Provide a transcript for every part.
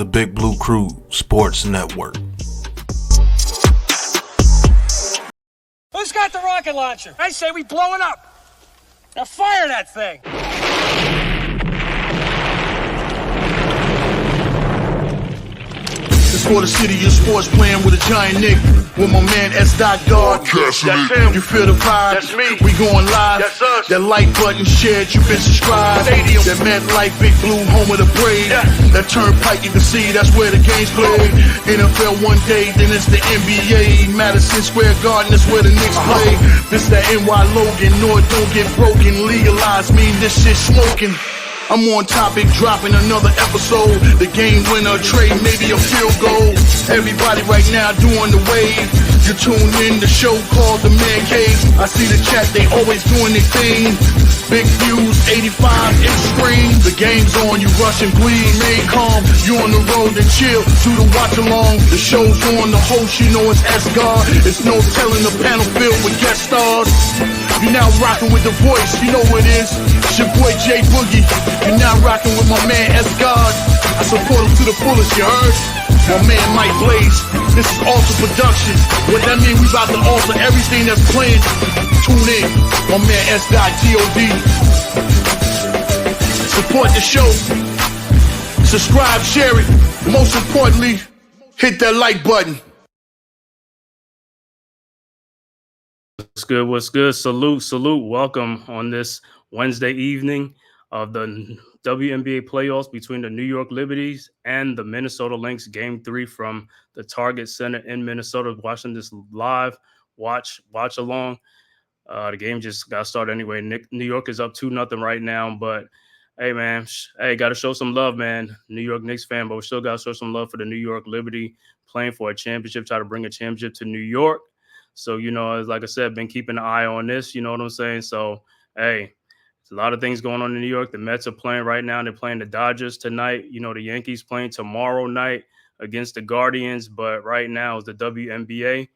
the Big Blue Crew Sports Network. Who's got the rocket launcher? I say we blow it up. Now fire that thing. It's for the city of sports, playing with a giant Nick. With my man S. Guard. That's him. You feel the vibe? That's me. We going live. That's us. That like button shared, you been subscribed. Stadium. That MetLife, Big Blue, home of the Braves. Yeah. That turnpike, you can see that's where the game's played. NFL one day, then it's the NBA. Madison Square Garden, that's where the Knicks play. This that NY Logan, North don't get broken. Legalized mean this shit smoking. I'm on topic, dropping another episode. The game winner, trade, maybe a field goal. Everybody right now doing the wave. You tune in, the show called TheMan-Cave. I see the chat, they always doing their thing. Big views, 85 inch screen. The game's on, you rush and bleed. Made calm, you on the road and chill. Do the watch along. The show's on, the host, you know it's S-God. It's no telling the panel filled with guest stars. You're now rocking with the voice, you know what it is. It's your boy J Boogie. You're now rocking with my man S-God. I support him to the fullest, you heard? My man Mike Blaze. This is Alter Production. What that mean? We about to alter everything that's playing. Tune in. My man S.God. Support the show. Subscribe, share it. Most importantly, hit that like button. What's good? What's good? Salute. Welcome on this Wednesday evening of the WNBA playoffs between the New York Liberties and the Minnesota Lynx. Game 3 from the Target Center in Minnesota. Watching this live, watch along. The game just got started anyway. New York is up 2-0 right now, but hey, man, got to show some love, man. New York Knicks fan, but we still got to show some love for the New York Liberty playing for a championship, try to bring a championship to New York. So, like I said, been keeping an eye on this, you know what I'm saying? So, hey, there's a lot of things going on in New York. The Mets are playing right now. They're playing the Dodgers tonight. The Yankees playing tomorrow night against the Guardians. But right now is the WNBA.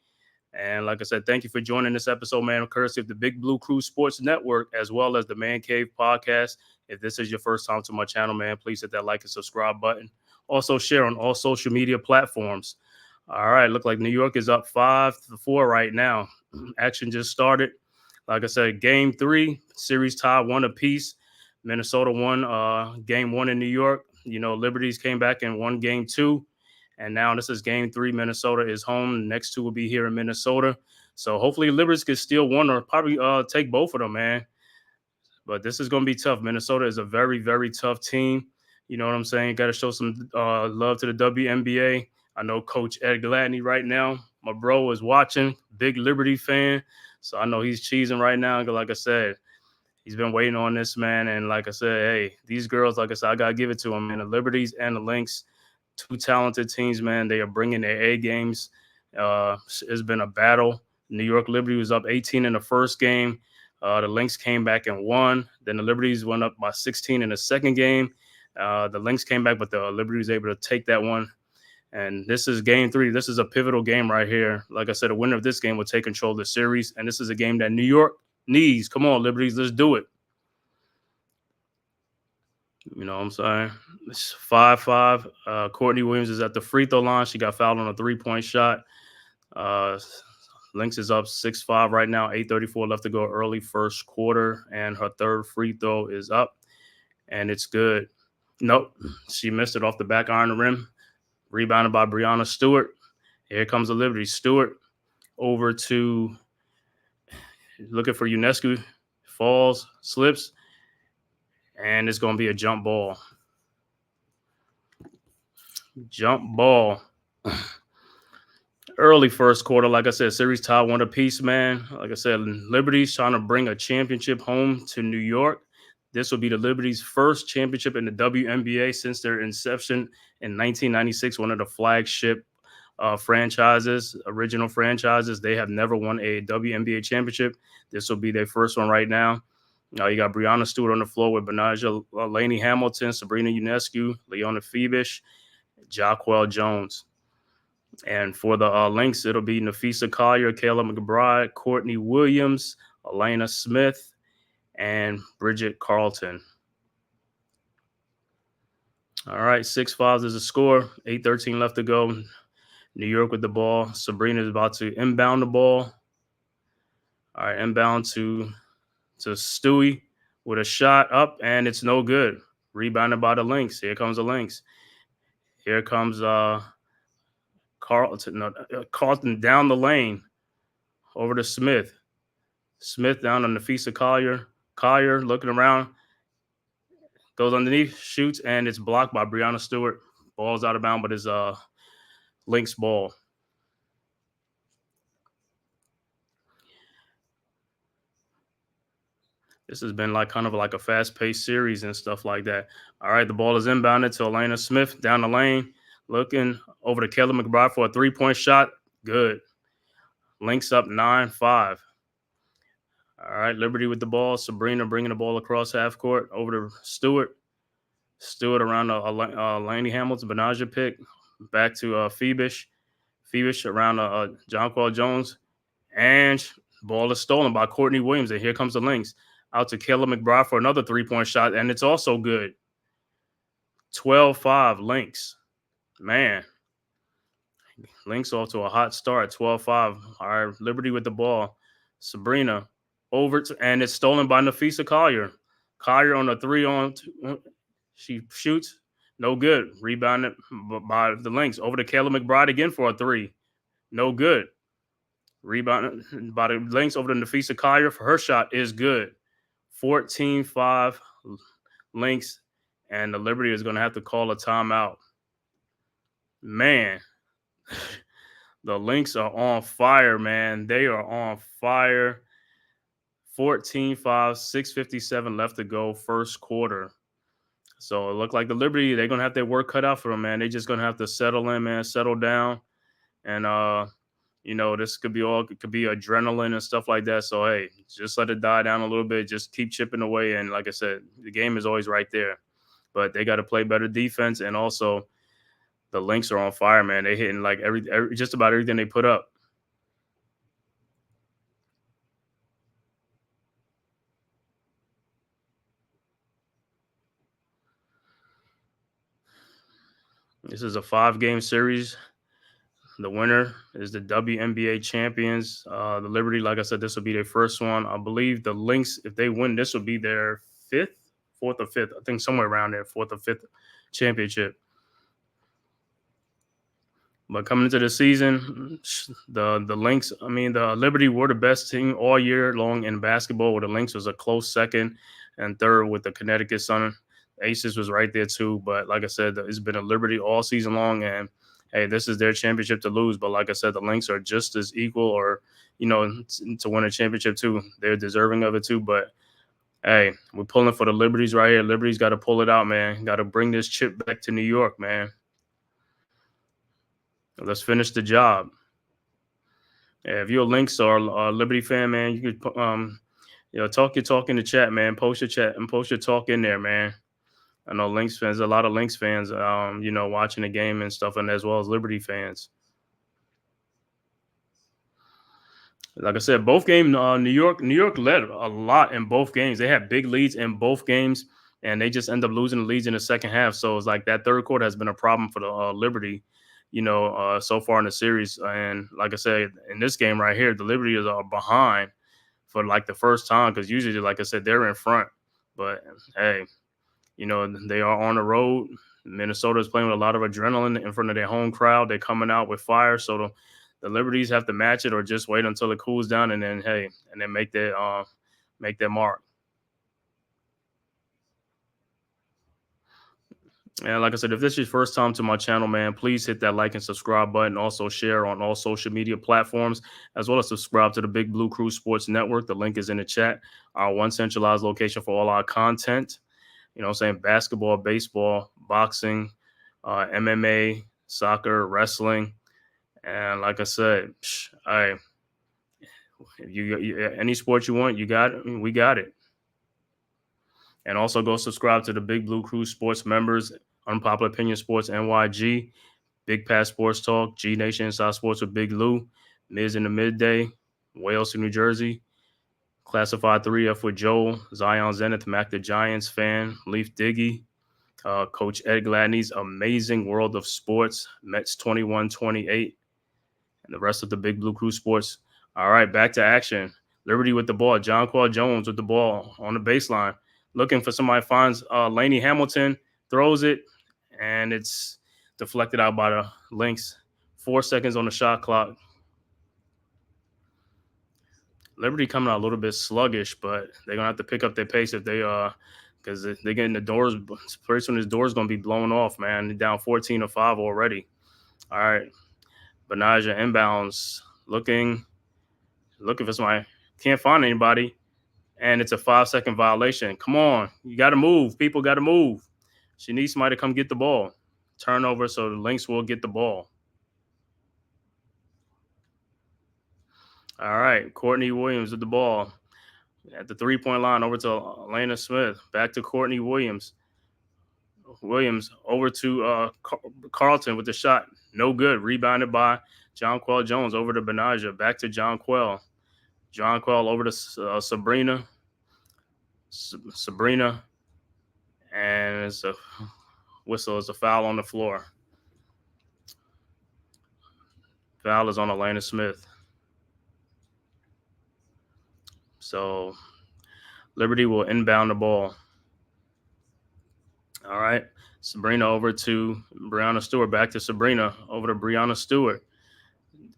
And like I said, thank you for joining this episode, man, courtesy of the Big Blue Crew Sports Network, as well as the Man-Cave podcast. If this is your first time to my channel, man, please hit that like and subscribe button. Also share on all social media platforms. All right, look like New York is up 5-4 right now. Action just started. Like I said, Game 3, series tie 1 apiece. Minnesota won Game 1 in New York. Liberties came back and won Game 2. And now this is Game 3. Minnesota is home. The next 2 will be here in Minnesota. So hopefully Liberties can steal one or probably take both of them, man. But this is going to be tough. Minnesota is a very, very tough team. You know what I'm saying? Got to show some love to the WNBA. I know Coach Ed Gladney right now. My bro is watching, big Liberty fan. So I know he's cheesing right now. Like I said, he's been waiting on this, man. And like I said, hey, these girls, like I said, I got to give it to them, man. The Liberties and the Lynx, 2 talented teams, man. They are bringing their A games. It's been a battle. New York Liberty was up 18 in the first game. The Lynx came back and won. Then the Liberties went up by 16 in the second game. The Lynx came back, but the Liberty was able to take that one. And this is Game 3. This is a pivotal game right here. Like I said, the winner of this game will take control of the series. And this is a game that New York needs. Come on, Liberties, let's do it. You know what I'm saying? It's 5-5. Courtney Williams is at the free throw line. She got fouled on a 3-point shot. Lynx is up 6-5 right now. 8:34 left to go early first quarter. And her third free throw is up. And it's good. Nope. She missed it off the back iron of the rim. Rebounded by Breanna Stewart. Here comes the Liberty. Stewart over to looking for Ionescu. Falls, slips, and it's going to be a jump ball. Jump ball. Early first quarter, like I said, series tie 1 apiece, man. Like I said, Liberty's trying to bring a championship home to New York. This will be the Liberty's first championship in the WNBA since their inception in 1996, one of the flagship franchises, original franchises. They have never won a WNBA championship. This will be their first one right now. You got Breanna Stewart on the floor with Benaja Laney Hamilton, Sabrina Ionescu, Leona Phoebish, Jaquel Jones. And for the Lynx, it'll be Nafisa Collier, Kayla McBride, Courtney Williams, Elena Smith, and Bridget Carlton. All right, 6-5 is the score. 8:13 left to go. New York with the ball. Sabrina is about to inbound the ball. All right, inbound to Stewie with a shot up, and it's no good. Rebounded by the Lynx. Here comes the Lynx. Here comes Carlton down the lane over to Smith. Smith down on Nafisa Collier. Collier looking around, goes underneath, shoots, and it's blocked by Breonna Stewart. Ball's out of bounds, but it's Lynx ball. This has been like kind of like a fast-paced series and stuff like that. All right, the ball is inbounded to Elena Smith down the lane, looking over to Kelly McBride for a three-point shot. Good. Lynx up 9-5. All right, Liberty with the ball. Sabrina bringing the ball across half court over to Stewart. Stewart around Laney Hamilton, Benaja pick. Back to Phoebish. Phoebish around John Paul Jones. And ball is stolen by Courtney Williams. And here comes the Lynx. Out to Kayla McBride for another three-point shot, and it's also good. 12-5, Lynx. Man. Lynx off to a hot start, 12-5. All right, Liberty with the ball. Sabrina over and it's stolen by Nafisa Collier. Collier on a 3-on-2. She shoots. No good. Rebounded by the Lynx. Over to Kayla McBride again for a 3. No good. Rebounded by the Lynx over to Nafisa Collier for her shot is good. 14-5 Lynx, and the Liberty is going to have to call a timeout. Man, the Lynx are on fire, man. They are on fire. 14-5, 6:57 left to go, first quarter. So it looked like the Liberty, they're going to have their work cut out for them, man. They're just going to have to settle in, man, settle down. And, this could be adrenaline and stuff like that. So, hey, just let it die down a little bit. Just keep chipping away. And like I said, the game is always right there. But they got to play better defense. And also, the Lynx are on fire, man. They hitting like just about everything they put up. This is a 5-game series. The winner is the WNBA champions. The Liberty, like I said, this will be their first one. I believe the Lynx, if they win, this will be their fourth or fifth. I think somewhere around there, 4th or 5th championship. But coming into the season, the Lynx, the Liberty were the best team all year long in basketball, where the Lynx was a close second and third with the Connecticut Sun. Aces was right there too. But like I said, it's been a Liberty all season long, and hey, this is their championship to lose. But like I said, the Lynx are just as equal or, to win a championship too. They're deserving of it too. But hey, we're pulling for the Liberties right here. Liberty's got to pull it out, man. Got to bring this chip back to New York, man. Let's finish the job. Yeah, if you're a Lynx or a Liberty fan, man, you could talk your talk in the chat, man. Post your chat and post your talk in there, man. I know Lynx fans, a lot of Lynx fans, watching the game and stuff, and as well as Liberty fans. Like I said, both games, New York led a lot in both games. They had big leads in both games, and they just end up losing the leads in the second half. So it's like that third quarter has been a problem for the Liberty, so far in the series. And like I said, in this game right here, the Liberty is behind for like the first time, because usually, like I said, they're in front. But hey, they are on the road. Minnesota is playing with a lot of adrenaline in front of their home crowd. They're coming out with fire. So the Liberties have to match it or just wait until it cools down and then, make their mark. And like I said, if this is your first time to my channel, man, please hit that like and subscribe button. Also share on all social media platforms, as well as subscribe to the Big Blue Crew Sports Network. The link is in the chat. Our one centralized location for all our content. Basketball, baseball, boxing, MMA, soccer, wrestling. And like I said, if you any sport you want, you got it. We got it. And also go subscribe to the Big Blue Crew Sports members, Unpopular Opinion Sports NYG, Big Pass Sports Talk, G Nation Inside Sports with Big Lou, Miz in the Midday, Wales to New Jersey, Classified 3F with Joel, Zion Zenith, Mac the Giants fan, Leaf Diggy, Coach Ed Gladney's Amazing World of Sports, Mets 21-28, and the rest of the Big Blue Crew Sports. All right, back to action. Liberty with the ball. Jonquel Jones with the ball on the baseline, looking for somebody, finds Laney Hamilton, throws it, and it's deflected out by the Lynx. 4 seconds on the shot clock. Liberty coming out a little bit sluggish, but they're gonna have to pick up their pace if they because they're getting the doors. Pretty soon this door's gonna be blown off, man. They're down 14-5 already. All right, Benaja inbounds, looking for somebody, can't find anybody, and it's a 5-second violation. Come on, you got to move. People got to move. She needs somebody to come get the ball. Turnover, so the Lynx will get the ball. All right, Courtney Williams with the ball at the 3-point line, over to Elena Smith. Back to Courtney Williams. Williams over to Carlton with the shot. No good. Rebounded by Jonquel Jones. Over to Benaja. Back to Jonquel. Jonquel over to Sabrina. Sabrina. And it's a whistle. It's a foul on the floor. Foul is on Elena Smith. So Liberty will inbound the ball. All right. Sabrina over to Brianna Stewart. Back to Sabrina. Over to Brianna Stewart.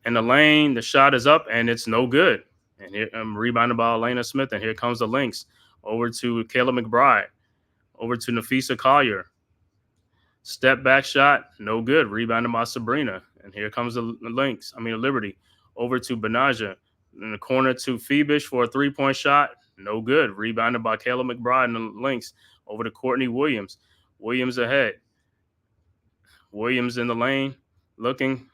In the lane, the shot is up, and it's no good. And here, rebounded by Elena Smith, and here comes the Lynx. Over to Kayla McBride. Over to Nafisa Collier. Step back shot, no good. Rebounded by Sabrina. And here comes the Liberty. Over to Benaja. In the corner to Phoebish for a 3-point shot. No good. Rebounded by Kayla McBride and the Lynx. Over to Courtney Williams. Williams ahead. Williams in the lane. Looking.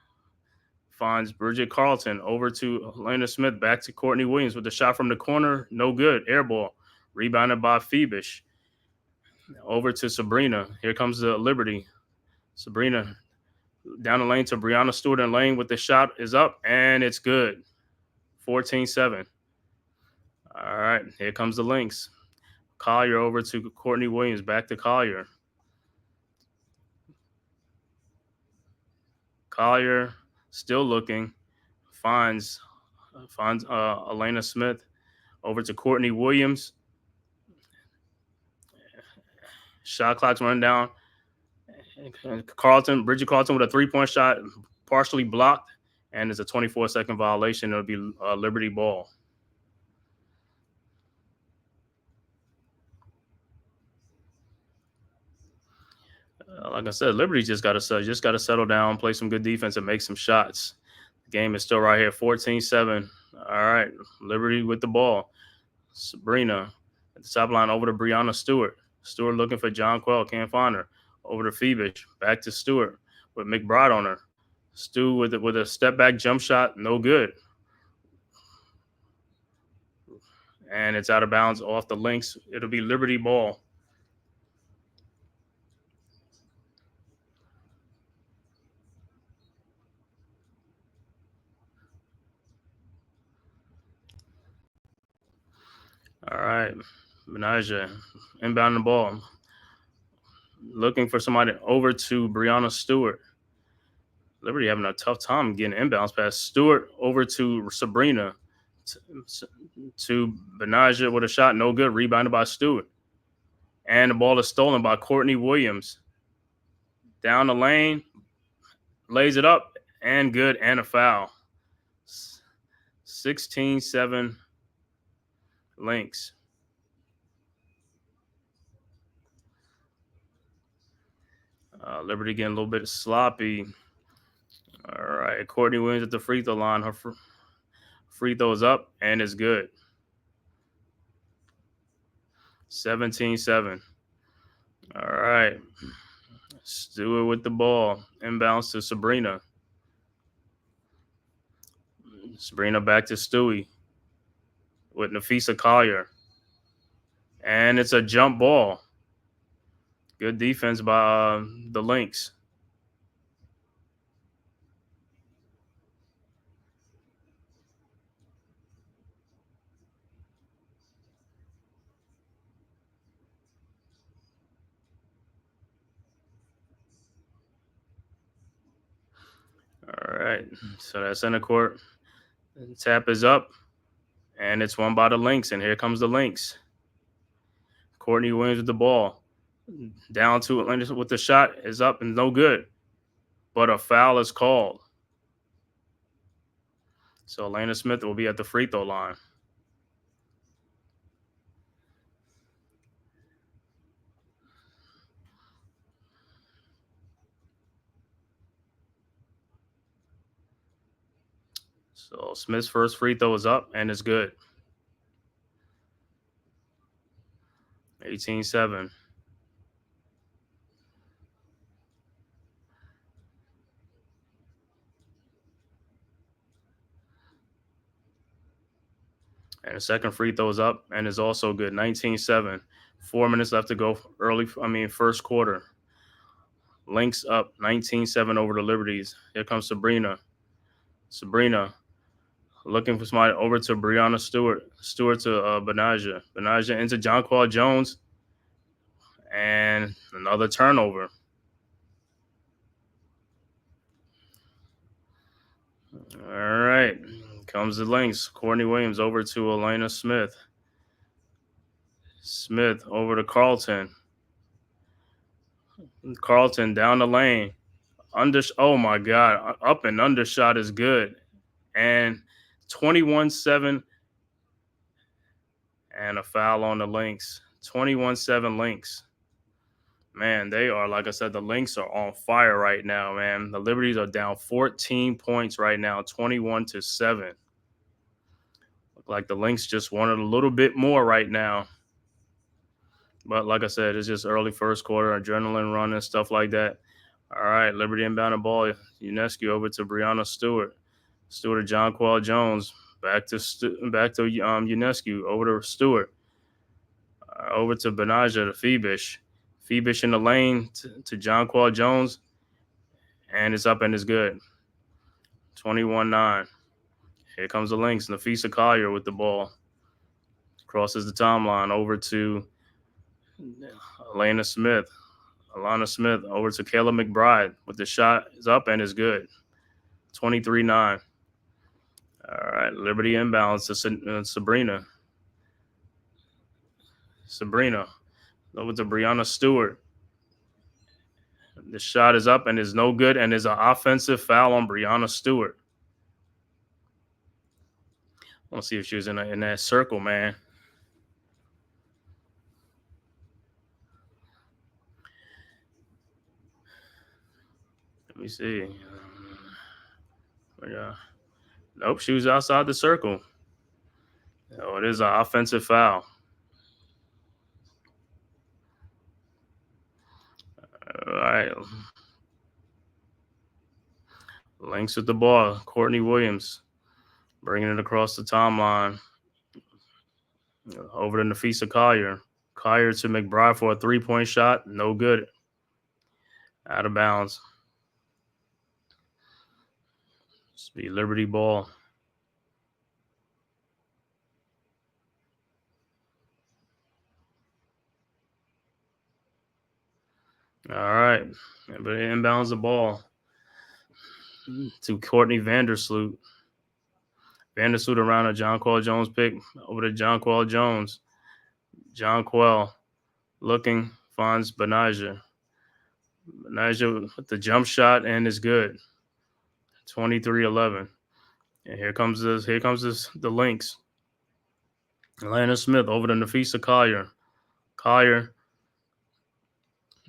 Finds Bridget Carlton. Over to Elena Smith. Back to Courtney Williams with the shot from the corner. No good. Air ball. Rebounded by Phoebish. Over to Sabrina. Here comes the Liberty. Sabrina down the lane to Brianna Stewart in lane with the shot is up, and it's good. 14-7. All right, here comes the Lynx. Collier over to Courtney Williams. Back to Collier. Collier still looking. Finds Elena Smith. Over to Courtney Williams. Shot clock's running down. Bridget Carlton with a 3-point shot, partially blocked, and it's a 24-second violation. It'll be Liberty ball. Like I said, Liberty just got to settle down, play some good defense, and make some shots. The game is still right here, 14-7. All right, Liberty with the ball. Sabrina at the top line, over to Brianna Stewart. Stewart looking for Jonquel, can't find her. Over to Phoebish, back to Stewart with McBride on her. Stu with a step back jump shot, no good. And it's out of bounds off the Lynx. It'll be Liberty ball. All right, Benaja inbound the ball. Looking for somebody over to Brianna Stewart. Liberty having a tough time getting inbounds past Stewart. Over to Sabrina. To Benaja with a shot, no good. Rebounded by Stewart. And the ball is stolen by Courtney Williams. Down the lane. Lays it up. And good. And a foul. 16-7 Lynx. Liberty getting a little bit sloppy. All right, Courtney Williams at the free throw line. Her free throw is up and is good. 17-7. All right. Stewart with the ball. Inbounds to Sabrina. Sabrina back to Stewie with Nafisa Collier. And it's a jump ball. Good defense by the Lynx. right. So that center court tap is up, and it's won by the Lynx. And here comes the Lynx. Courtney Williams with the ball. Down to Atlanta with the shot is up and no good. But a foul is called. So Elena Smith will be at the free throw line. So Smith's first free throw is up and it's good. 18-7. And the second free throw is up and is also good. 19-7. 4 minutes left to go first quarter. Lynx up 19-7 over the Liberties. Here comes Sabrina. Sabrina looking for somebody over to Brianna Stewart. Stewart to Benaja. Benaja into Jonquel Jones. And another turnover. All right. Comes the Lynx. Courtney Williams over to Elena Smith. Smith over to Carlton. Carlton down the lane. Oh my God. Up and undershot is good. And 21-7. And a foul on the Lynx. 21-7 Lynx. Man, they are, like I said, the Lynx are on fire right now, man. The Liberties are down 14 points right now, 21-7. Look like the Lynx just wanted a little bit more right now. But like I said, it's just early first quarter, adrenaline running, stuff like that. All right, Liberty inbound the ball. UNESCO over to Brianna Stewart. Stewart to Jonquel Jones. Back to UNESCO. Over to Stewart. Over to Benaja to Phoebish. Phoebish in the lane to Jonquel Jones. And it's up and it's good. 21-9. Here comes the Lynx. Nafisa Collier with the ball. Crosses the timeline over to Alana Smith. Alana Smith over to Kayla McBride with the shot is up and is good. 23-9. All right, Liberty inbounds to Sabrina. Sabrina over to Brianna Stewart. The shot is up and is no good, and is an offensive foul on Brianna Stewart. I want to see if she was in that circle, man. Let me see. Nope, she was outside the circle. Oh, it is an offensive foul. All right. Lynx with the ball. Courtney Williams bringing it across the timeline. Over to Nafisa Collier. Collier to McBride for a three-point shot. No good. Out of bounds. This be Liberty ball. All right. But it inbounds the ball to Courtney Vandersloot. Vandersloot around a Jonquel Jones pick. Over to Jonquel Jones. Jonquel looking, finds Benaja. Benaja with the jump shot and is good. 23-11. And here comes the Lynx. Atlanta Smith over to Nafisa Collier. Collier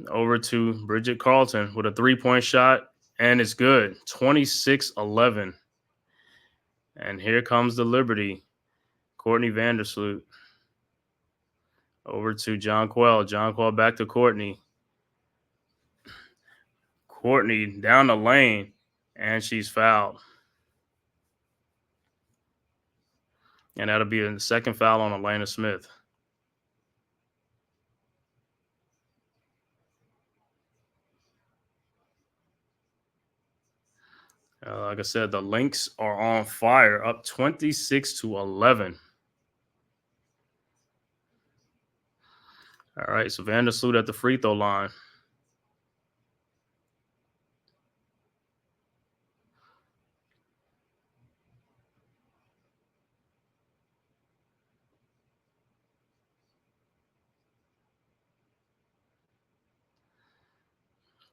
over to Bridget Carlton with a three-point shot, and it's good. 26-11. And here comes the Liberty. Courtney Vandersloot over to Jonquel. Jonquel back to Courtney. Courtney down the lane, and she's fouled. And that'll be the second foul on Atlanta Smith. Like I said, the Lynx are on fire, up 26-11. All right, so Vandersloot at the free throw line.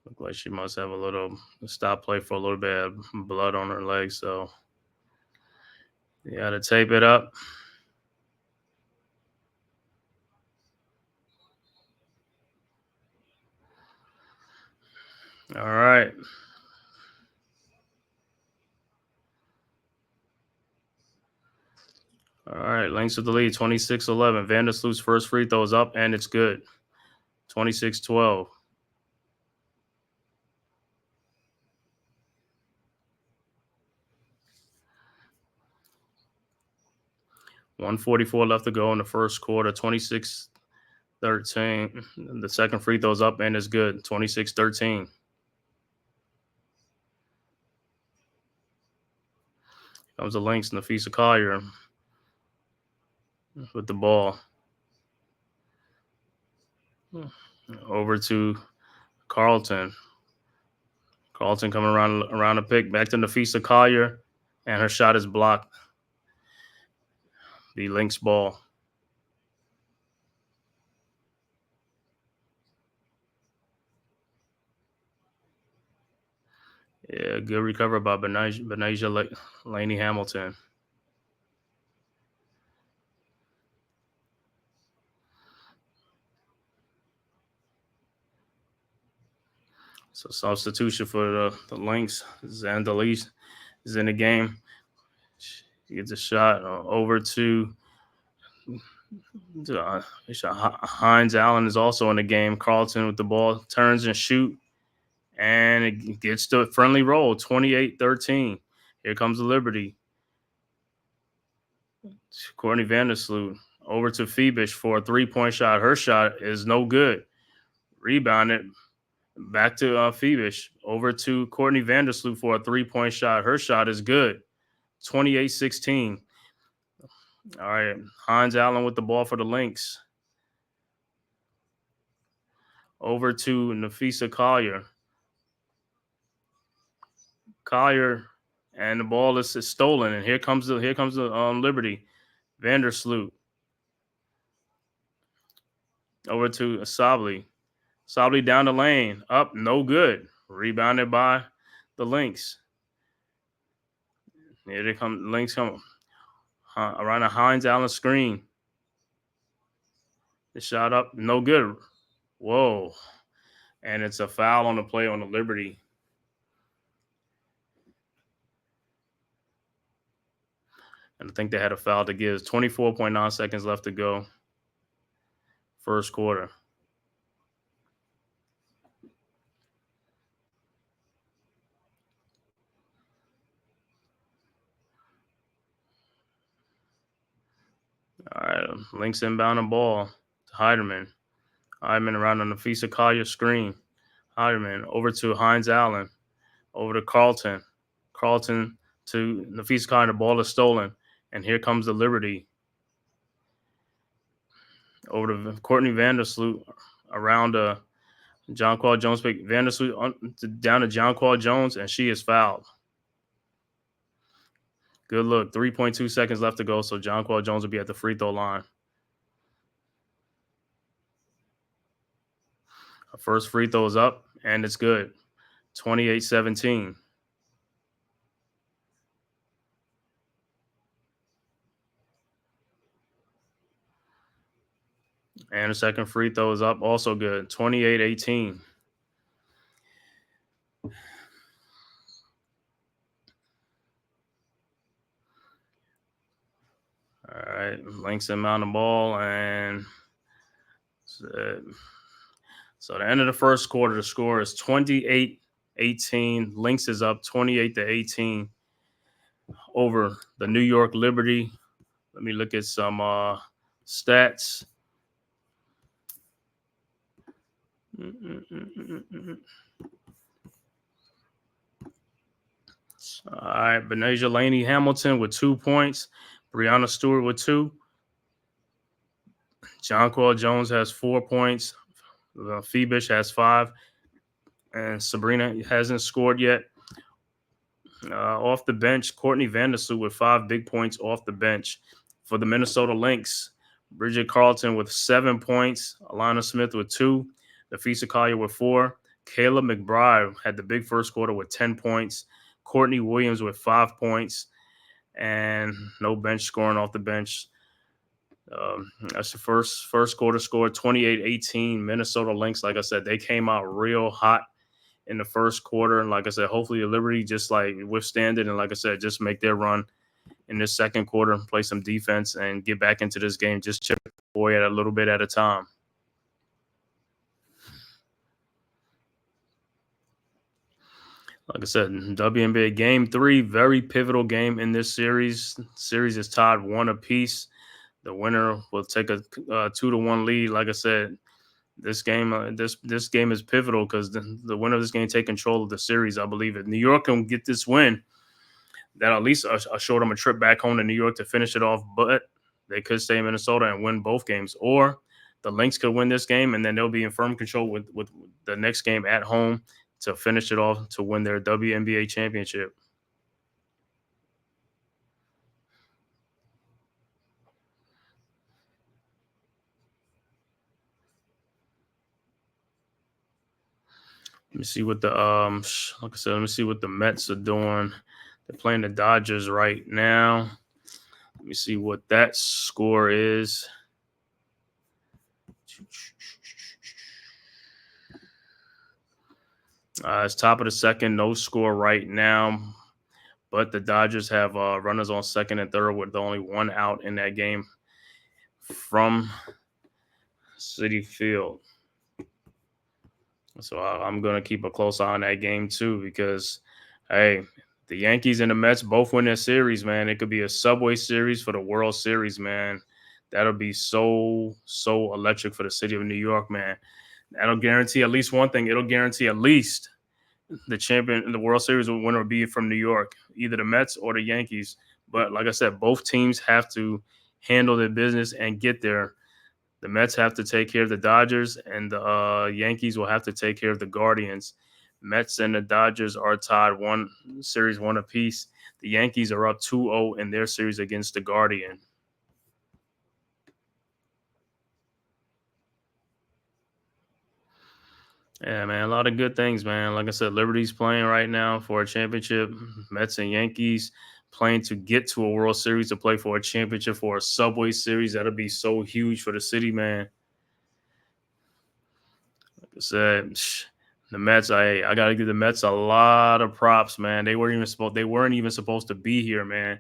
Look like she must have a little stop play for a little bit of blood on her leg, so you got to tape it up. All right. All right, Lynx with the lead, 26-11. Vandersloot's first free throw is up, and it's good. 26-12. $144 left to go in the first quarter. 26-13. The second free throw's up, and it's good. 26-13. Comes the Lynx, Nafisa Collier with the ball. Over to Carlton. Carlton coming around the pick. Back to Nafisa Collier, and her shot is blocked. The Lynx ball. Yeah, good recovery by Benasia Laney Hamilton. So substitution for the Lynx. Zandalis is in the game. She gets a shot over to Hines Allen is also in the game. Carlton with the ball, turns and shoot, and it gets the friendly roll, 28-13. Here comes the Liberty. Courtney Vandersloot over to Phoebish for a three-point shot. Her shot is no good. Rebounded. Back to Phoebish. Over to Courtney Vandersloot for a three-point shot. Her shot is good. 28-16. All right. Hines Allen with the ball for the Lynx. Over to Nafisa Collier. Collier, and the ball is stolen. And here comes the Liberty. Vandersloot. Over to Sabli. Sabli down the lane. Up, no good. Rebounded by the Lynx. Here they come. Lynx come around a Hines Allen screen. The shot up, no good. Whoa. And it's a foul on the play on the Liberty. And I think they had a foul to give. 24.9 seconds left to go. First quarter. All right, Lynx inbound the ball to Heiderman. Heiderman around on the Nafisa Collier screen. Heiderman over to Hines Allen. Over to Carlton. Carlton to Nafisa Collier. The ball is stolen. And here comes the Liberty. Over to Courtney Vandersloot around John Qual Jones. Vandersloot down to John Qual Jones, and she is fouled. Good look. 3.2 seconds left to go, so John Qual Jones will be at the free throw line. Our first free throw is up, and it's good. 28-17. And the second free throw is up, also good. 28-18. All right, Lynx inbound the ball, and so the end of the first quarter, the score is 28-18. Lynx is up 28-18 over the New York Liberty. Let me look at some stats. All right, Benasia Laney Hamilton with 2 points. Brianna Stewart with 2. John Qual Jones has 4 points. Phoebish has 5. And Sabrina hasn't scored yet. Off the bench, Courtney Vandersloot with 5 big points off the bench. For the Minnesota Lynx, Bridget Carlton with 7 points. Alana Smith with 2. Nafisa Collier with 4. Kayla McBride had the big first quarter with 10 points. Courtney Williams with 5 points. And no bench scoring off the bench. That's the first quarter score, 28-18. Minnesota Lynx, like I said, they came out real hot in the first quarter. And like I said, hopefully the Liberty just like withstand it. And like I said, just make their run in this second quarter, play some defense and get back into this game. Just chip away at a little bit at a time. Like I said, WNBA Game 3, very pivotal game in this series. Series is tied 1 apiece. The winner will take a 2-1 lead. Like I said, this game this game is pivotal because the winner of this game take control of the series. I believe if New York can get this win, that at least assure them a trip back home to New York to finish it off. But they could stay in Minnesota and win both games, or the Lynx could win this game and then they'll be in firm control with the next game at home to finish it off to win their WNBA championship. Let me see what the like I said, let me see what the Mets are doing. They're playing the Dodgers right now. Let me see what that score is. It's top of the second, no score right now. But the Dodgers have runners on second and third with only 1 out in that game from Citi Field. So I'm going to keep a close eye on that game too because, hey, the Yankees and the Mets both win their series, man. It could be a Subway Series for the World Series, man. That'll be so electric for the city of New York, man. That'll guarantee at least one thing. It'll guarantee at least the champion in the World Series winner will be from New York, either the Mets or the Yankees. But like I said, both teams have to handle their business and get there. The Mets have to take care of the Dodgers, and the Yankees will have to take care of the Guardians. Mets and the Dodgers are tied 1 apiece. The Yankees are up 2-0 in their series against the Guardian. Yeah, man, a lot of good things, man. Like I said, Liberty's playing right now for a championship. Mets and Yankees playing to get to a World Series to play for a championship for a Subway Series. That'll be so huge for the city, man. Like I said, the Mets, I gotta give the Mets a lot of props, man. They weren't even supposed to be here, man.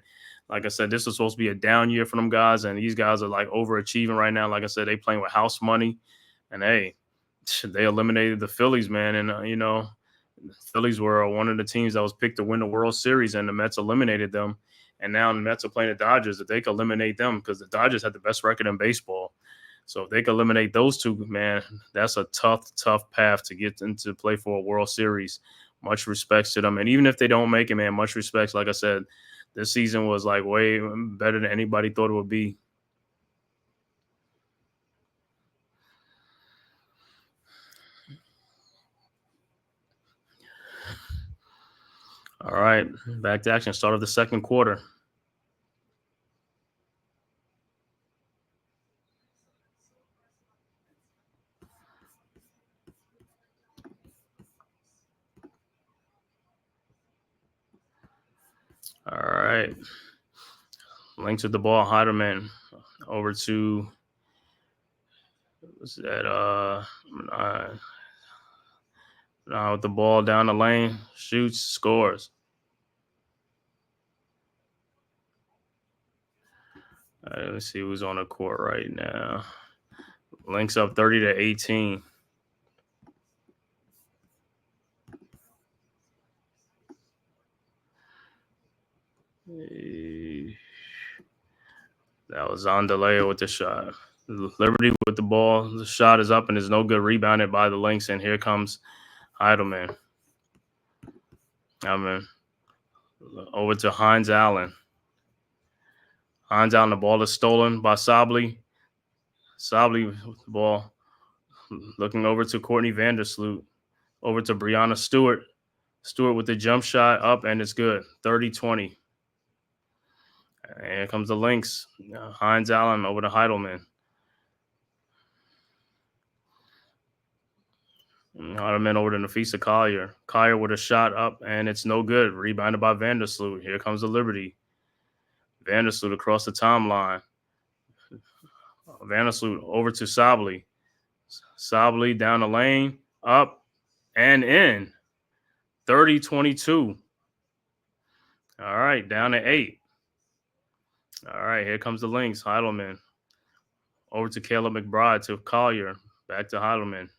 Like I said, this was supposed to be a down year for them guys, and these guys are like overachieving right now. Like I said, they playing with house money, and hey, they eliminated the Phillies, man. And, the Phillies were one of the teams that was picked to win the World Series, and the Mets eliminated them. And now the Mets are playing the Dodgers. If they could eliminate them, because the Dodgers had the best record in baseball. So if they could eliminate those two, man, that's a tough path to get into play for a World Series. Much respects to them. And even if they don't make it, man, much respects. Like I said, this season was like way better than anybody thought it would be. All right, back to action. Start of the second quarter. All right. Lynx with the ball. Heiderman over to with the ball down the lane, shoots, scores. All right, let's see who's on the court right now. Lynx up 30-18. That was Zondaleo with the shot. Liberty with the ball. The shot is up and is no good. Rebounded by the Lynx, and here comes Heidelman. Over to Hines Allen. Hines Allen, the ball is stolen by Sabley. Sabley with the ball. Looking over to Courtney Vandersloot. Over to Brianna Stewart. Stewart with the jump shot up, and it's good. 30-20. And here comes the Lynx. Hines Allen over to Heidelman. Hardeman over to Nafisa Collier. Collier with a shot up, and it's no good. Rebounded by Vandersloot. Here comes the Liberty. Vandersloot across the timeline. Vandersloot over to Sably. Sably down the lane, up and in. 30-22. All right, down to 8. All right, here comes the Lynx. Heidelman over to Caleb McBride to Collier. Back to Heidelman.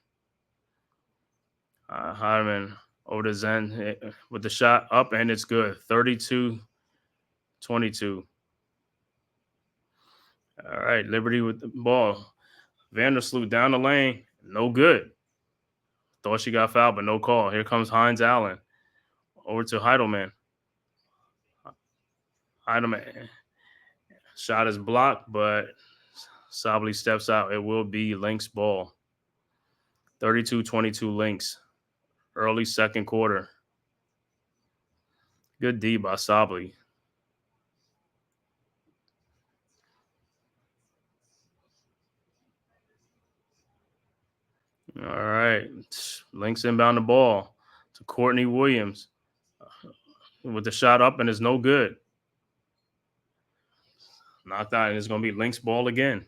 Heidelman over to Zen with the shot up, and it's good. 32-22. All right, Liberty with the ball. Vandersloot down the lane. No good. Thought she got fouled, but no call. Here comes Hines Allen over to Heidelman. Heidelman shot is blocked, but Sably steps out. It will be Lynx ball. 32-22 Lynx. Early second quarter. Good D by Sably. All right. Lynx inbound the ball to Courtney Williams with the shot up, and it's no good. Knocked out, and it's going to be Lynx ball again.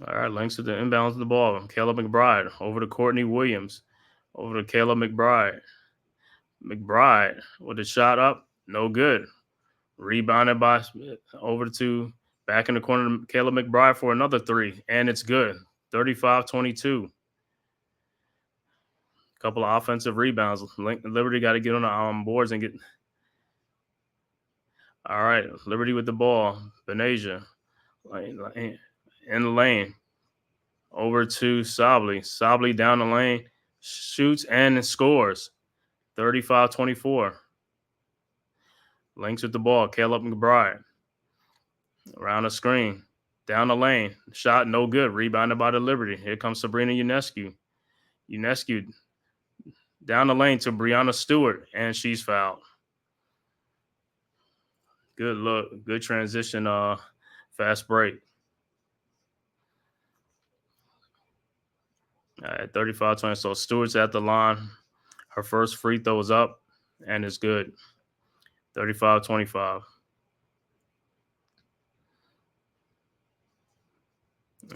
All right, Lynx with the inbounds of the ball. Caleb McBride over to Courtney Williams. Over to Caleb McBride. McBride with a shot up. No good. Rebounded by over to back in the corner to Caleb McBride for another 3. And it's good. 35-22. Couple of offensive rebounds. Liberty got to get on the boards and get. All right, Liberty with the ball. Benasia in the lane. Over to Sably. Sably down the lane. Shoots and scores. 35-24. Lynx with the ball. Caleb McBride. Around the screen. Down the lane. Shot no good. Rebounded by the Liberty. Here comes Sabrina Ionescu. Ionescu down the lane to Brianna Stewart, and she's fouled. Good look. Good transition. Fast break. All right, 35-20. So Stewart's at the line. Her first free throw is up, and it's good. 35-25.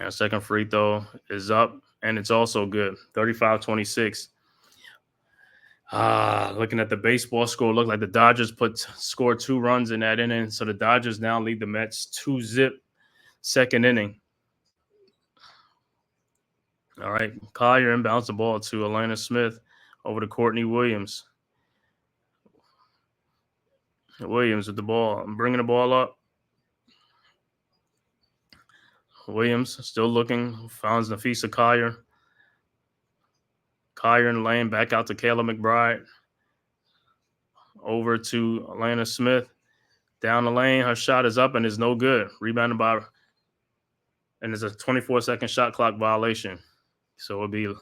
And second free throw is up, and it's also good. 35-26. Looking at the baseball score, looked like the Dodgers scored 2 runs in that inning. So the Dodgers now lead the Mets 2-0 second inning. All right, Collier inbounds the ball to Elena Smith over to Courtney Williams. Williams with the ball, bringing the ball up. Williams still looking, finds Nafisa Collier. Collier in the lane, back out to Kayla McBride. Over to Elena Smith. Down the lane, her shot is up and is no good. Rebounded by, and it's a 24-second shot clock violation. So it'll be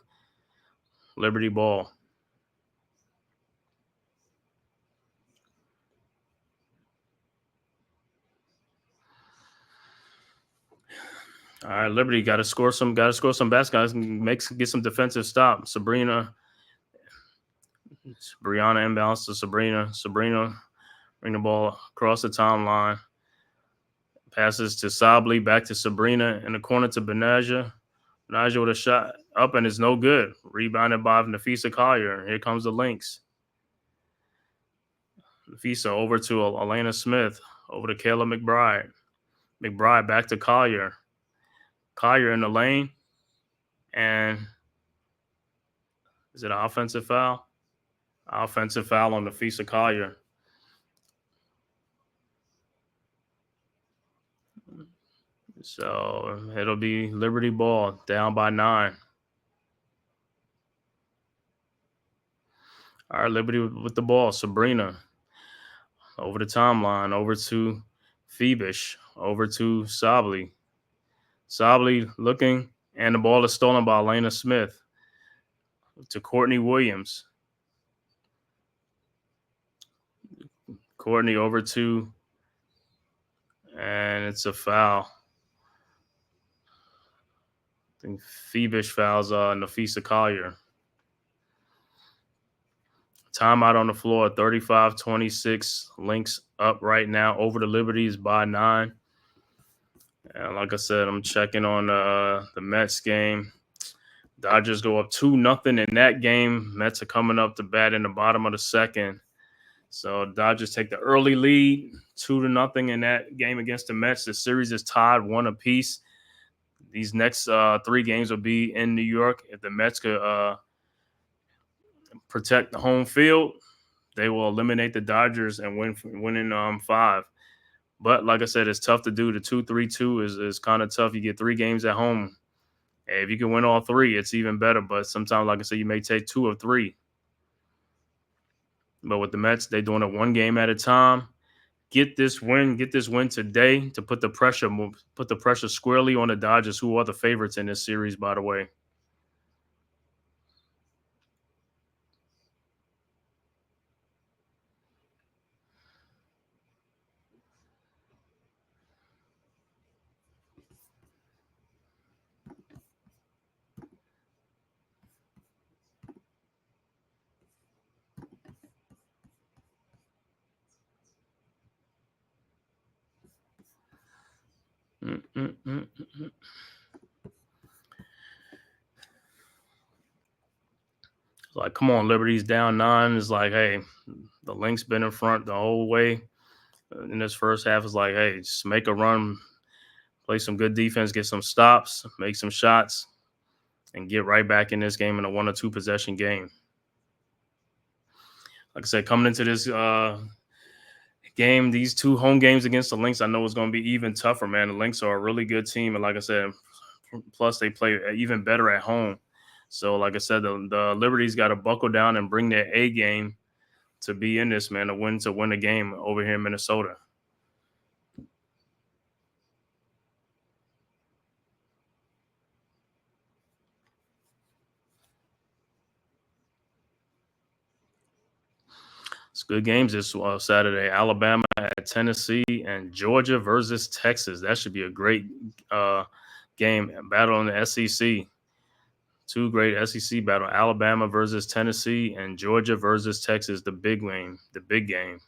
Liberty ball. All right, Liberty got to score some baskets, get some defensive stop. Brianna inbounds to Sabrina. Sabrina bring the ball across the timeline. Passes to Sably, back to Sabrina in the corner to Benaja. Benaja with a shot up and it's no good. Rebounded by Nafisa Collier. Here comes the Lynx. Nafisa over to Elena Smith. Over to Kayla McBride. McBride back to Collier. Collier in the lane. And is it an offensive foul? Offensive foul on Nafisa Collier. So it'll be Liberty ball, down by 9. All right, Liberty with the ball. Sabrina over the timeline, over to Phoebish, over to Sably. Sably looking, and the ball is stolen by Elena Smith to Courtney Williams. Courtney over to And it's a foul. I think Phoebish fouls Nafisa Collier. Timeout on the floor, 35-26. Lynx up right now over the Liberties by 9. And like I said, I'm checking on the Mets game. Dodgers go up 2-0 in that game. Mets are coming up to bat in the bottom of the second. So Dodgers take the early lead, 2-0 in that game against the Mets. The series is tied 1 apiece. These next 3 games will be in New York. If the Mets could protect the home field, they will eliminate the Dodgers and win in 5. But like I said, it's tough to do. The 2-3-2 is kind of tough. You get 3 games at home. If you can win all 3, it's even better. But sometimes, like I said, you may take 2 of 3. But with the Mets, they're doing it 1 game at a time. Get this win today to put the pressure squarely on the Dodgers, who are the favorites in this series, by the way. Like, come on, Liberty's down 9. It's like, hey, the Lynx been in front the whole way. In this first half, it's like, hey, just make a run, play some good defense, get some stops, make some shots, and get right back in this game in a 1 or 2 possession game. Like I said, coming into this game, these 2 home games against the Lynx, I know it's going to be even tougher, man. The Lynx are a really good team, and like I said, plus they play even better at home. So, like I said, the Liberties got to buckle down and bring their A game to be in this, man, to win a game over here in Minnesota. It's good games this Saturday. Alabama at Tennessee and Georgia versus Texas. That should be a great game. Battle in the SEC. 2 great SEC battle. Alabama versus Tennessee and Georgia versus Texas. The big game.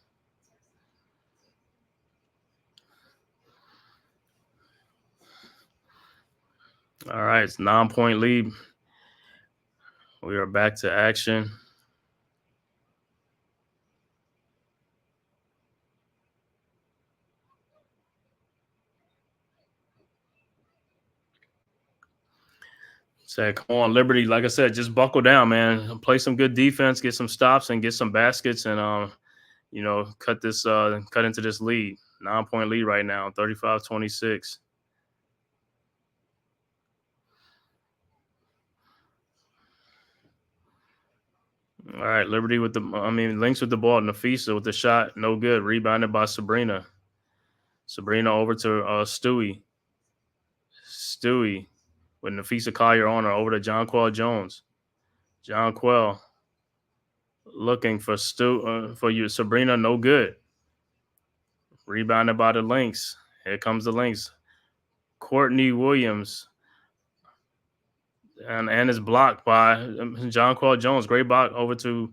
All right, it's 9-point lead. We are back to action. Say, come on, Liberty. Like I said, just buckle down, man. Play some good defense, get some stops, and get some baskets, and cut into this lead. 9-point lead right now, 35-26. All right, Lynx with the ball. Nafisa with the shot, no good. Rebounded by Sabrina. Sabrina over to Stewie. Stewie with Nafisa Collier on her over to Jonquel Jones. Jonquel looking for Sabrina, no good. Rebounded by the Lynx. Here comes the Lynx. Courtney Williams. And is blocked by Jonquel Jones. Great block over to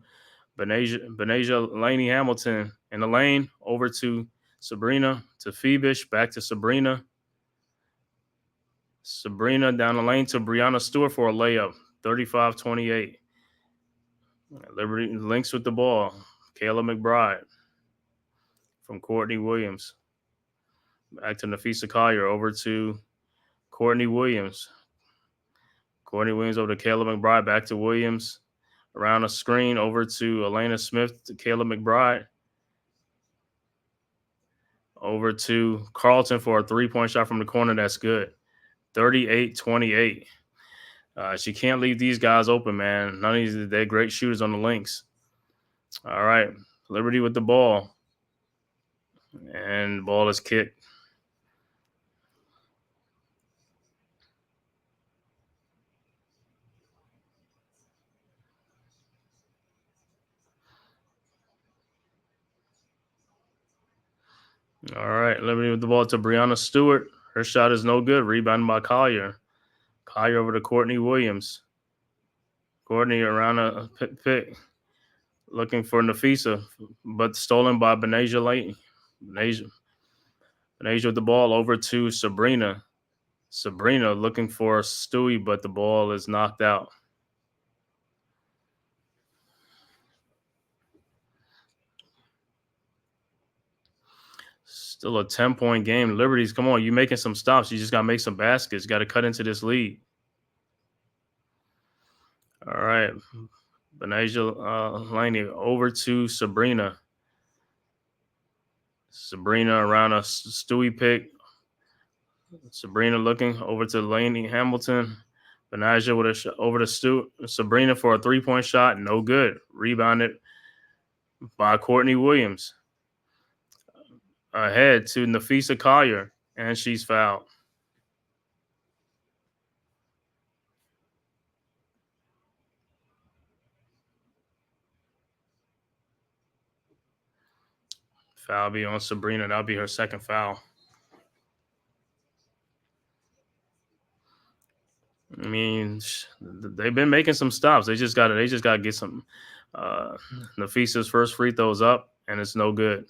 Benasia Laney Hamilton in the lane. Over to Sabrina, to Phoebish, back to Sabrina. Sabrina down the lane to Brianna Stewart for a layup. 35-28. Liberty Lynx with the ball. Kayla McBride from Courtney Williams. Back to Nafisa Collier. Over to Courtney Williams. Courtney Williams over to Kayla McBride. Back to Williams. Around a screen over to Elena Smith to Kayla McBride. Over to Carlton for a 3-point shot from the corner. That's good. 38-28. She can't leave these guys open, man. None of these, they're great shooters on the Lynx. All right. Liberty with the ball. And the ball is kicked. All right, Liberty with the ball to Breonna Stewart. Her shot is no good. Rebounded by Collier. Collier over to Courtney Williams. Courtney around a pick. Looking for Nafisa, but stolen by Benasia Lane. Benasia with the ball over to Sabrina. Sabrina looking for Stewie, but the ball is knocked out. Still a 10-point game. Liberties, come on, you making some stops. You just got to make some baskets. Got to cut into this lead. All right. Benasia Laney over to Sabrina. Sabrina around a Stewie pick. Sabrina looking over to Laney Hamilton. Benasia with over to Sabrina for a 3-point shot. No good. Rebounded by Courtney Williams. Ahead to Nafisa Collier, and she's fouled. Foul be on Sabrina. That'll be her second foul. I mean, they've been making some stops. They just got to get some. Nafisa's first free throw's up, and it's no good.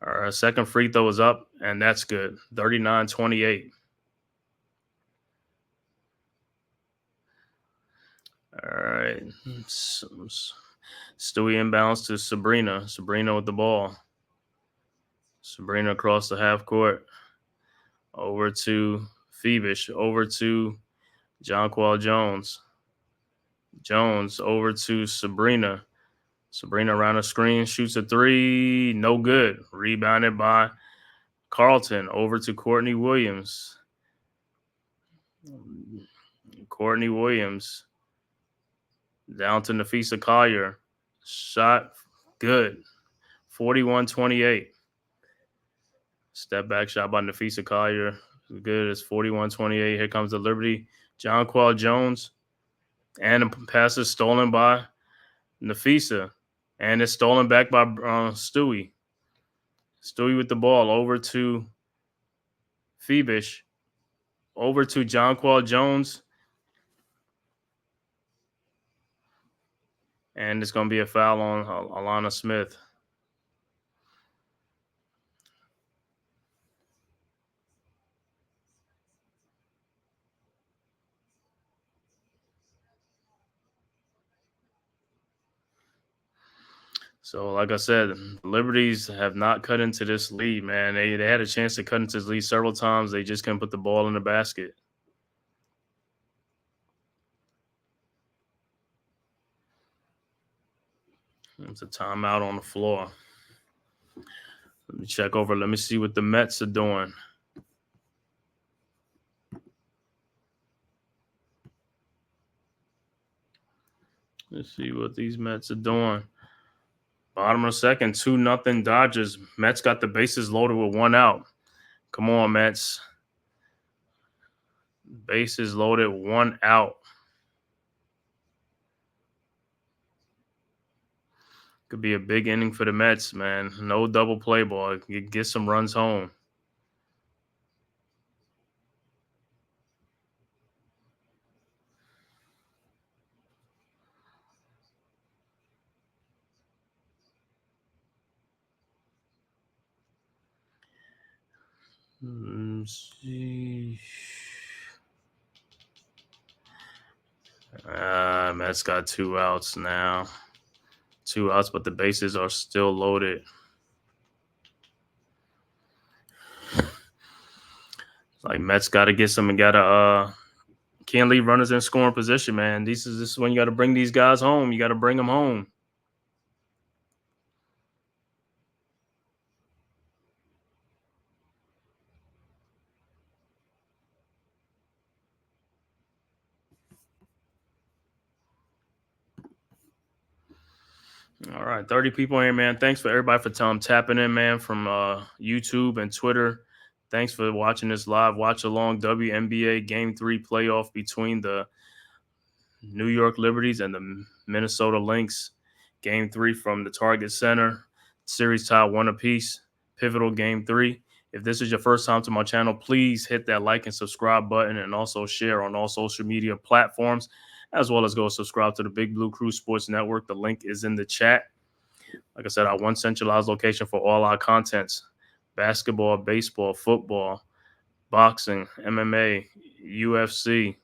Our second free throw is up, and that's good. 39-28. All right. Stewie inbounds to Sabrina. Sabrina with the ball. Sabrina across the half court. Over to Phoebish. Over to Jonquil Jones. Jones over to Sabrina. Sabrina around the screen, shoots a 3. No good. Rebounded by Carlton. Over to Courtney Williams. Courtney Williams. Down to Nafisa Collier. Shot good. 41-28. Step back shot by Nafisa Collier. Good. It's 41-28. Here comes the Liberty. Jonquil Jones. And the pass is stolen by Nafisa. And it's stolen back by Stewie. Stewie with the ball over to Phoebish. Over to Jonquil Jones. And it's going to be a foul on Alana Smith. So, like I said, the Liberties have not cut into this lead, man. They had a chance to cut into this lead several times. They just couldn't put the ball in the basket. It's a timeout on the floor. Let me check over. Let me see what the Mets are doing. Let's see what these Mets are doing. Bottom of the second, 2-0 Dodgers. Mets got the bases loaded with 1 out. Come on, Mets. Bases loaded, 1 out. Could be a big inning for the Mets, man. No double play ball. Get some runs home. Let's see. Mets got 2 outs now. 2 outs, but the bases are still loaded. Like Mets got to get some and can't leave runners in scoring position, man. This is when you got to bring these guys home. You got to bring them home. All right, 30 people here, man. Thanks for everybody for tapping in, man, from YouTube and Twitter. Thanks for watching this live watch along WNBA Game 3 playoff between the New York Liberties and the Minnesota Lynx. Game 3 from the Target Center. Series tie 1 apiece. Pivotal Game 3. If this is your first time to my channel, please hit that like and subscribe button and also share on all social media platforms, as well as go subscribe to the Big Blue Crew Sports Network. The link is in the chat. Like I said, our one centralized location for all our contents: basketball, baseball, football, boxing, MMA, UFC,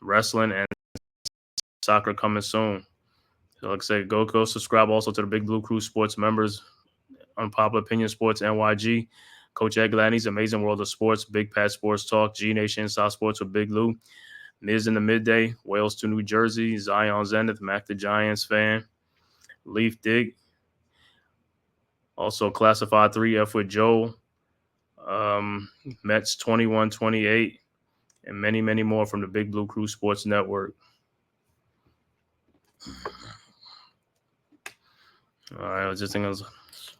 wrestling, and soccer coming soon. So like I said, go subscribe also to the Big Blue Crew Sports members, Unpopular Opinion Sports, NYG, Coach Ed Gladney's Amazing World of Sports, Big Pat Sports Talk, G Nation Inside Sports with Big Lou, Miz in the Midday, Wales to New Jersey, Zion Zenith, Mac the Giants fan, Leaf Dig, also Classified 3F with Joel, Mets 21-28, and many, many more from the Big Blue Crew Sports Network. All right, I was just thinking,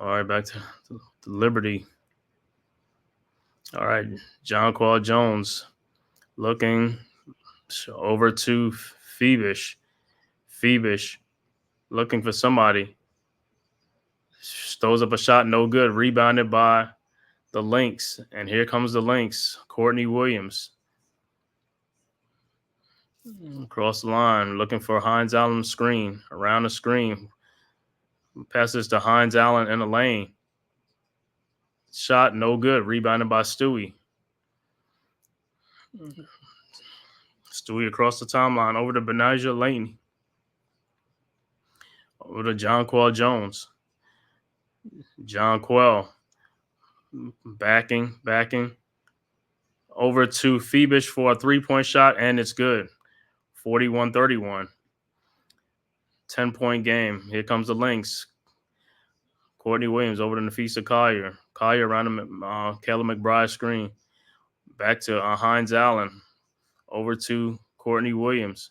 all right, back to Liberty. All right, Jonquel Jones looking over to Phoebish. Phoebish looking for somebody. Throws up a shot, no good. Rebounded by the Lynx. And here comes the Lynx. Courtney Williams. Across the line, looking for Hines Allen screen. Around the screen. Passes to Hines Allen in the lane. Shot, no good. Rebounded by Stewie. Stewie across the timeline. Over to Benijah Laney. Over to Jonquel Jones. Jonquel. Backing. Over to Phoebish for a three-point shot, and it's good. 41-31. 10-point game. Here comes the Lynx. Courtney Williams over to Nafisa Collier. Collier around Kayla McBride screen. Back to Hines Allen. Over to Courtney Williams.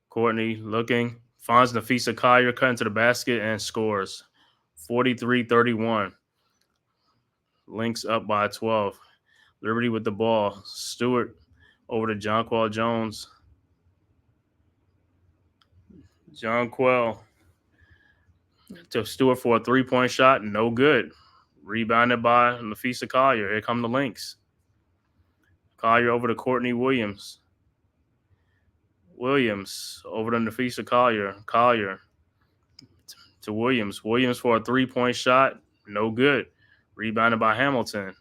Courtney looking. Finds Nafisa Collier, cutting to the basket, and scores. 43-31. Lynx up by 12. Liberty with the ball. Stewart over to Jonquel Jones. Jonquel to Stewart for a three-point shot. No good. Rebounded by Nafisa Collier. Here come the Lynx. Collier over to Courtney Williams. Williams over to Nafisa Collier. Collier to Williams. Williams for a three-point shot. No good. Rebounded by Hamilton.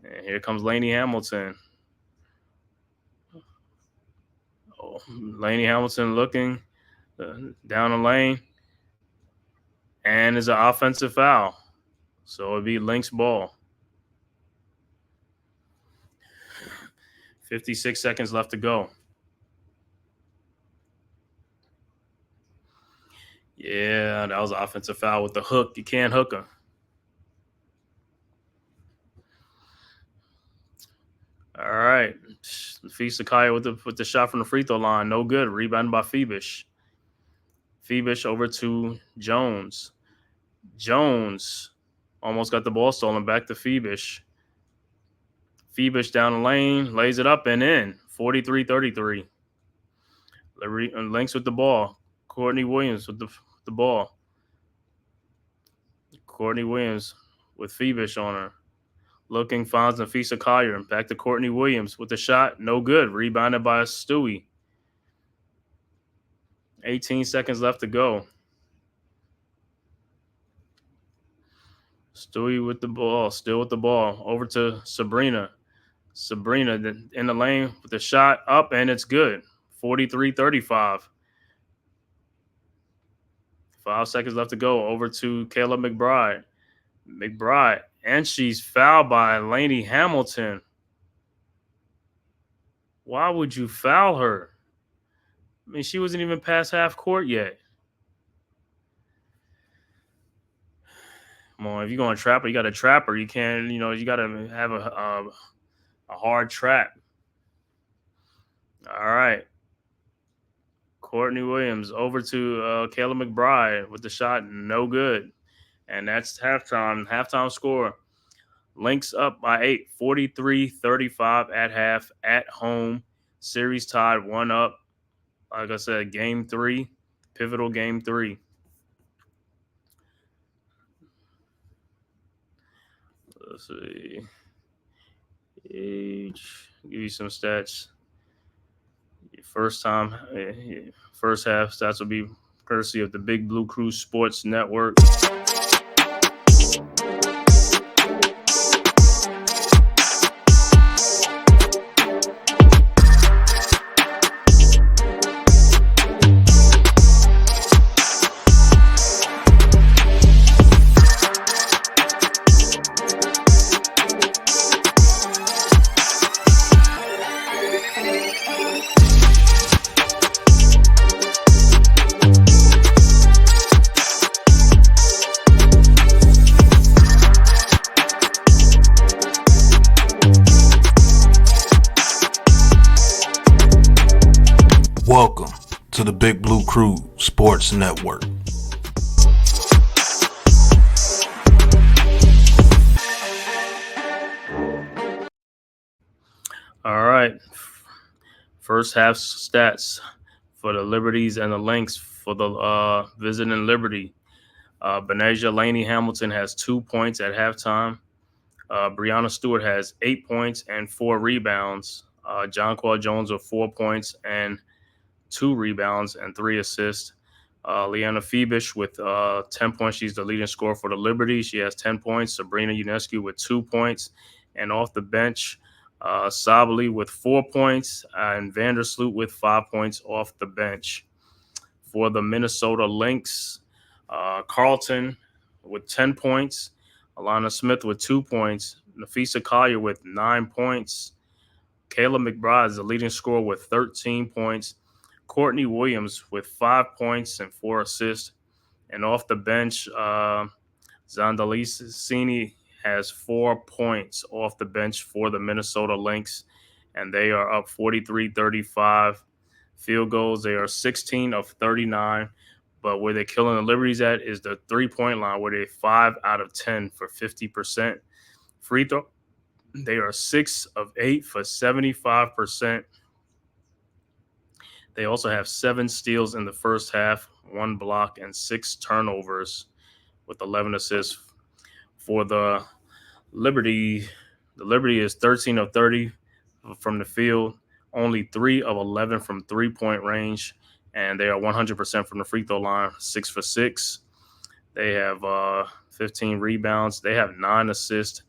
And here comes Laney Hamilton. Oh, Laney Hamilton looking down the lane. And is an offensive foul. So it'd be Lynx ball. 56 seconds left to go. Yeah, that was an offensive foul with the hook. You can't hook her. All right. Nafisa Collier with the shot from the free throw line. No good. Rebounded by Phoebish. Phoebish over to Jones. Jones almost got the ball stolen. Back to Phoebish. Phoebish down the lane. Lays it up and in. 43-33. Lynx with the ball. Courtney Williams with the ball. Courtney Williams with Phoebish on her. Looking, finds Nafisa Collier. Back to Courtney Williams with the shot. No good. Rebounded by Stewie. 18 seconds left to go. Stewie with the ball. Still with the ball. Over to Sabrina. Sabrina in the lane with the shot up, and it's good. 43-35. 5 seconds left to go. Over to Kayla McBride. McBride. And she's fouled by Laney Hamilton. Why would you foul her? I mean, she wasn't even past half court yet. Come on, if you're going to trap her, you got to trap her. You can't, you got to have a hard trap. All right. Courtney Williams over to Kayla McBride with the shot. No good. And that's halftime. Halftime score. Lynx up by 8, 43-35 at half at home. Series tied 1-up. Like I said, game 3, pivotal game 3. Let's see. Give you some stats. First half stats will be courtesy of the Big Blue Crew Sports Network. Welcome to the Big Blue Crew Sports Network. All right. First half stats for the Liberties and the Lynx for the visiting Liberty. Benasia Laney Hamilton has 2 points at halftime. Brianna Stewart has 8 points and 4 rebounds. Jonquel Jones with 4 points and 2 rebounds and 3 assists. Leanna Phoebish with 10 points. She's the leading scorer for the Liberty. She has 10 points. Sabrina Unescu with 2 points. And off the bench, Sabali with 4 points and Vandersloot with 5 points off the bench. For the Minnesota Lynx, Carlton with 10 points. Alana Smith with 2 points. Nafisa Collier with 9 points. Kayla McBride is the leading scorer with 13 points. Courtney Williams with 5 points and 4 assists. And off the bench, Zandalicini has 4 points off the bench for the Minnesota Lynx, and they are up 43-35. Field goals, they are 16 of 39, but where they're killing the Liberties at is the three-point line, where they're 5 out of 10 for 50%. Free throw, they are 6 of 8 for 75%. They also have 7 steals in the first half, 1 block, and 6 turnovers with 11 assists. For the Liberty is 13 of 30 from the field, only 3 of 11 from three-point range, and they are 100% from the free throw line, 6 for 6. They have 15 rebounds. They have 9 assists,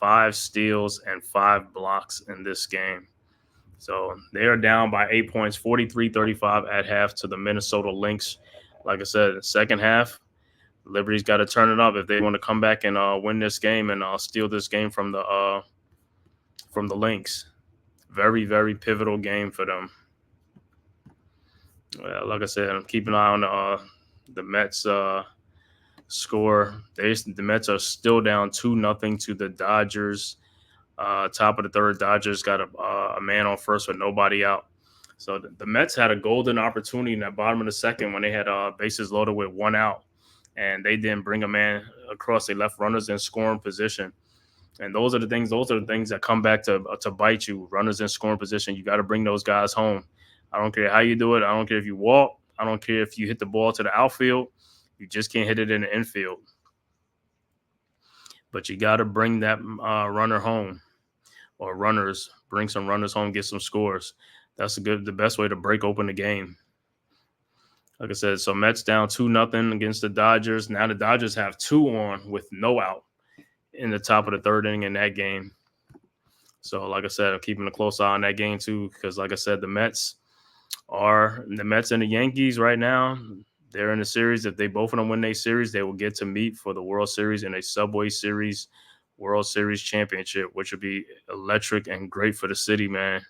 5 steals, and 5 blocks in this game. So they are down by 8 points, 43-35 at half to the Minnesota Lynx. Like I said, second half, Liberty's got to turn it up if they want to come back and win this game and steal this game from the Lynx. Very, very pivotal game for them. Like I said, I'm keeping an eye on the Mets score. The Mets are still down 2-0 to the Dodgers. Top of the third, Dodgers got a man on first with nobody out. So the Mets had a golden opportunity in that bottom of the second when they had bases loaded with 1 out, and they didn't bring a man across. They left runners in scoring position. And those are the things that come back to bite you. Runners in scoring position. You got to bring those guys home. I don't care how you do it. I don't care if you walk. I don't care if you hit the ball to the outfield. You just can't hit it in the infield. But you got to bring that runner home, or runners. Bring some runners home, get some scores. That's the best way to break open the game. Like I said, so Mets down 2-0 against the Dodgers. Now the Dodgers have 2 on with no out in the top of the third inning in that game. So, like I said, I'm keeping a close eye on that game too, because, like I said, the Mets and the Yankees right now. They're in the series. If they both of them win their series, they will get to meet for the World Series in a Subway Series World Series championship, which would be electric and great for the city, man.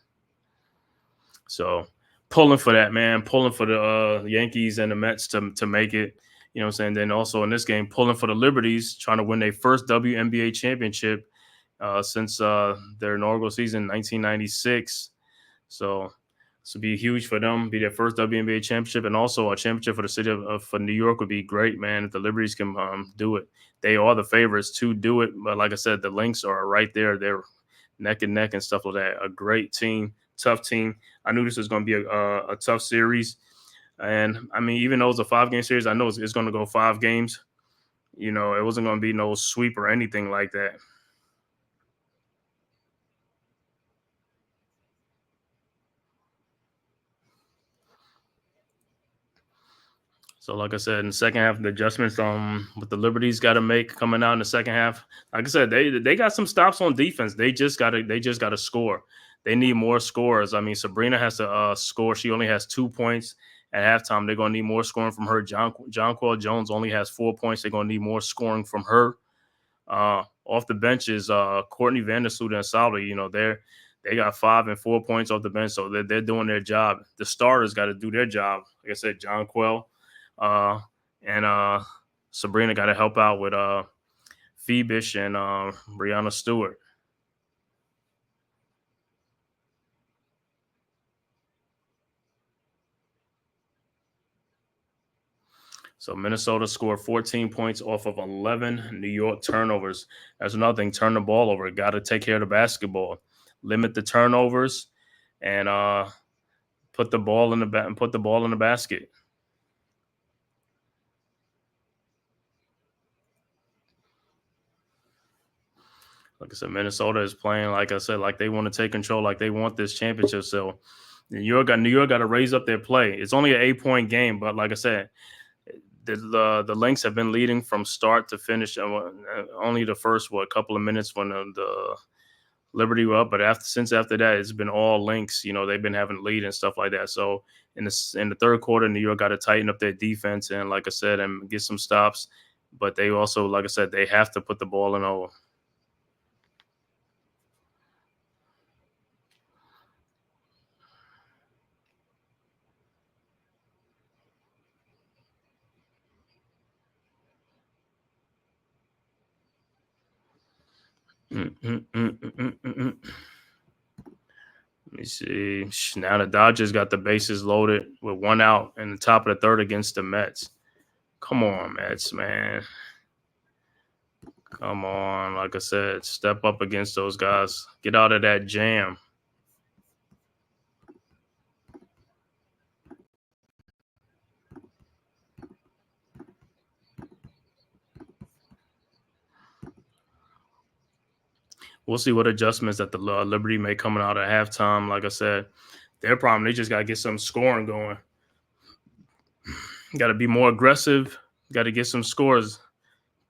So pulling for that, man. Pulling for the Yankees and the Mets to make it. You know what I'm saying? Then also in this game, pulling for the Liberties, trying to win their first WNBA championship since their inaugural season in 1996. So this would be huge for them, be their first WNBA championship, and also a championship for the city of New York would be great, man, if the Liberties can do it. They are the favorites to do it, but like I said, the Lynx are right there. They're neck and neck and stuff like that. A great team tough team. I knew this was going to be a tough series. And I mean, even though it's a 5-game series, I know it's going to go 5 games. You know, it wasn't going to be no sweep or anything like that. So, like I said, in the second half, the adjustments what the Liberties got to make coming out in the second half. Like I said, they got some stops on defense. They just got to score. They need more scores. I mean, Sabrina has to score. She only has 2 points at halftime. They're gonna need more scoring from her. Jonquel Jones only has 4 points. They're gonna need more scoring from her. Off the benches, Courtney Vandersloot and Salva, you know, they got 5 and 4 points off the bench, so they're doing their job. The starters got to do their job. Like I said, Jonquel. And Sabrina got to help out with Phoebish and Brianna Stewart. So Minnesota scored 14 points off of 11 New York turnovers. That's another thing. Turn the ball over. Got to take care of the basketball. Limit the turnovers and put the ball in the basket. Like I said, Minnesota is playing, like I said, like they want to take control, like they want this championship. So New York got to raise up their play. It's only an 8-point game, but like I said, the Lynx have been leading from start to finish. Only the first couple of minutes when the Liberty were up, but after that, it's been all Lynx. You know, they've been having lead and stuff like that. So in the third quarter, New York got to tighten up their defense and, like I said, and get some stops. But they also, like I said, they have to put the ball in over. Let me see. Now the Dodgers got the bases loaded with 1 out in the top of the third against the Mets. Come on, Mets, man. Come on. Like I said, step up against those guys. Get out of that jam. We'll see what adjustments that the Liberty make coming out at halftime. Like I said, their problem, they just got to get some scoring going. Got to be more aggressive. Got to get some scores.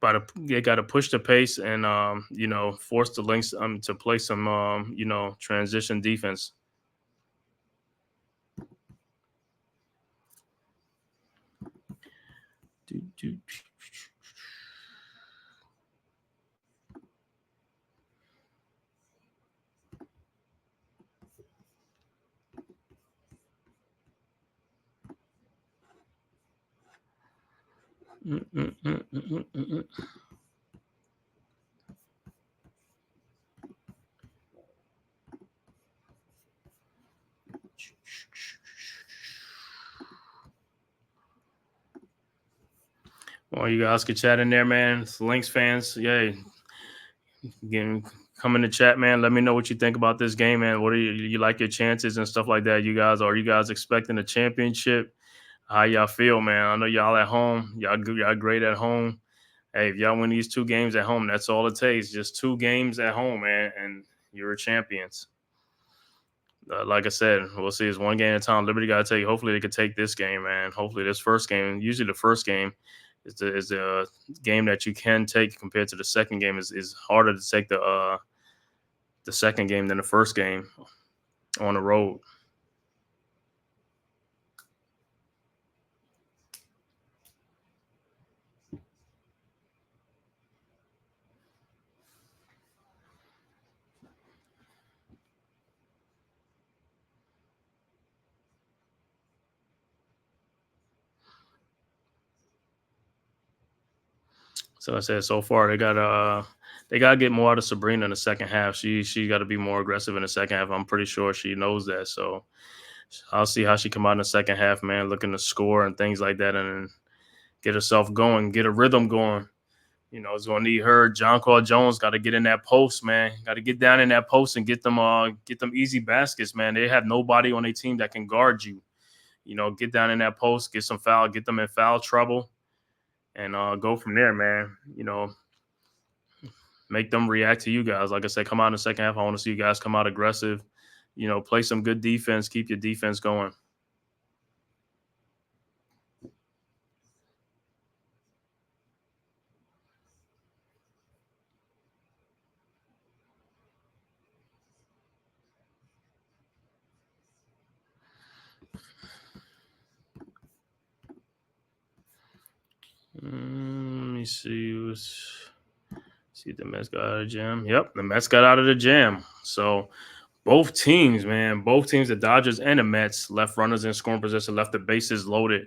But they got to push the pace and, force the Lynx to play some, transition defense. Well, you guys can chat in there, man. It's Lynx fans, yeah. Come in the chat, man. Let me know what you think about this game, man. What do you like your chances and stuff like that? Are you guys expecting a championship? How y'all feel, man? I know y'all at home. Y'all great at home. Hey, if y'all win these 2 games at home, that's all it takes. Just 2 games at home, man, and you're champions. Like I said, we'll see. It's 1 game at a time. Liberty got to take. Hopefully, they could take this game, man. Hopefully, this first game. Usually, the first game is the game that you can take compared to the second game. Is harder to take the second game than the first game on the road. So I said, so far they got to get more out of Sabrina in the second half. She got to be more aggressive in the second half. I'm pretty sure she knows that. So I'll see how she come out in the second half, man, looking to score and things like that, and get herself going, get a rhythm going. You know, it's gonna need her. John Carl Jones got to get in that post, man. Got to get down in that post and get them easy baskets, man. They have nobody on their team that can guard you. You know, get down in that post, get some foul, get them in foul trouble, and go from there, man. You know, make them react to you guys. Like I said, come out in the second half. I want to see you guys come out aggressive. You know, play some good defense, keep your defense going. Let me see. See, the Mets got out of the jam. Yep, the Mets got out of the jam. So both teams, man, the Dodgers and the Mets, left runners in scoring position, left the bases loaded.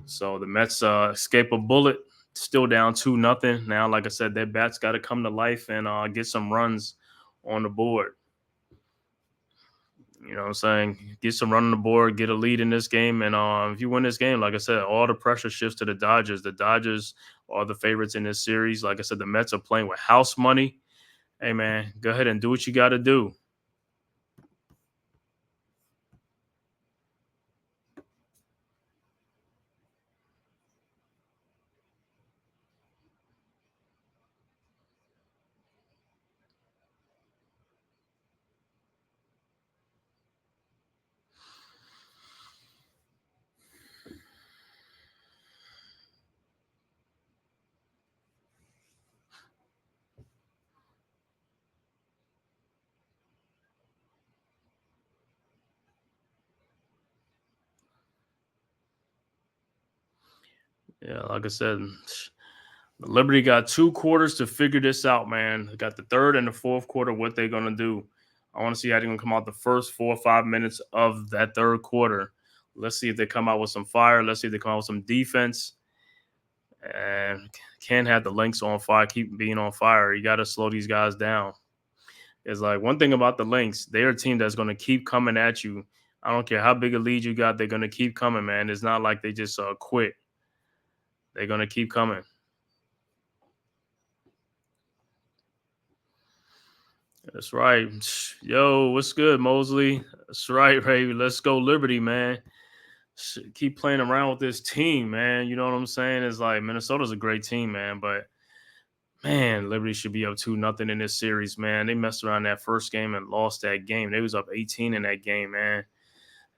So the Mets escape a bullet, still down 2-0. Now, like I said, their bats got to come to life and get some runs on the board. You know what I'm saying? Get some run on the board, get a lead in this game. And if you win this game, like I said, all the pressure shifts to the Dodgers. The Dodgers are the favorites in this series. Like I said, the Mets are playing with house money. Hey, man, go ahead and do what you got to do. Yeah, like I said, Liberty got 2 quarters to figure this out, man. They got the third and the fourth quarter, what they're going to do. I want to see how they're going to come out the first 4 or 5 minutes of that third quarter. Let's see if they come out with some fire. Let's see if they come out with some defense. And can't have the Lynx on fire, keep being on fire. You got to slow these guys down. It's like one thing about the Lynx, they're a team that's going to keep coming at you. I don't care how big a lead you got, they're going to keep coming, man. It's not like they just quit. They're going to keep coming. That's right. Yo, what's good, Mosley? That's right, Ray. Let's go Liberty, man. Keep playing around with this team, man. You know what I'm saying? It's like Minnesota's a great team, man. But, man, Liberty should be up 2-0 in this series, man. They messed around that first game and lost that game. They was up 18 in that game, man.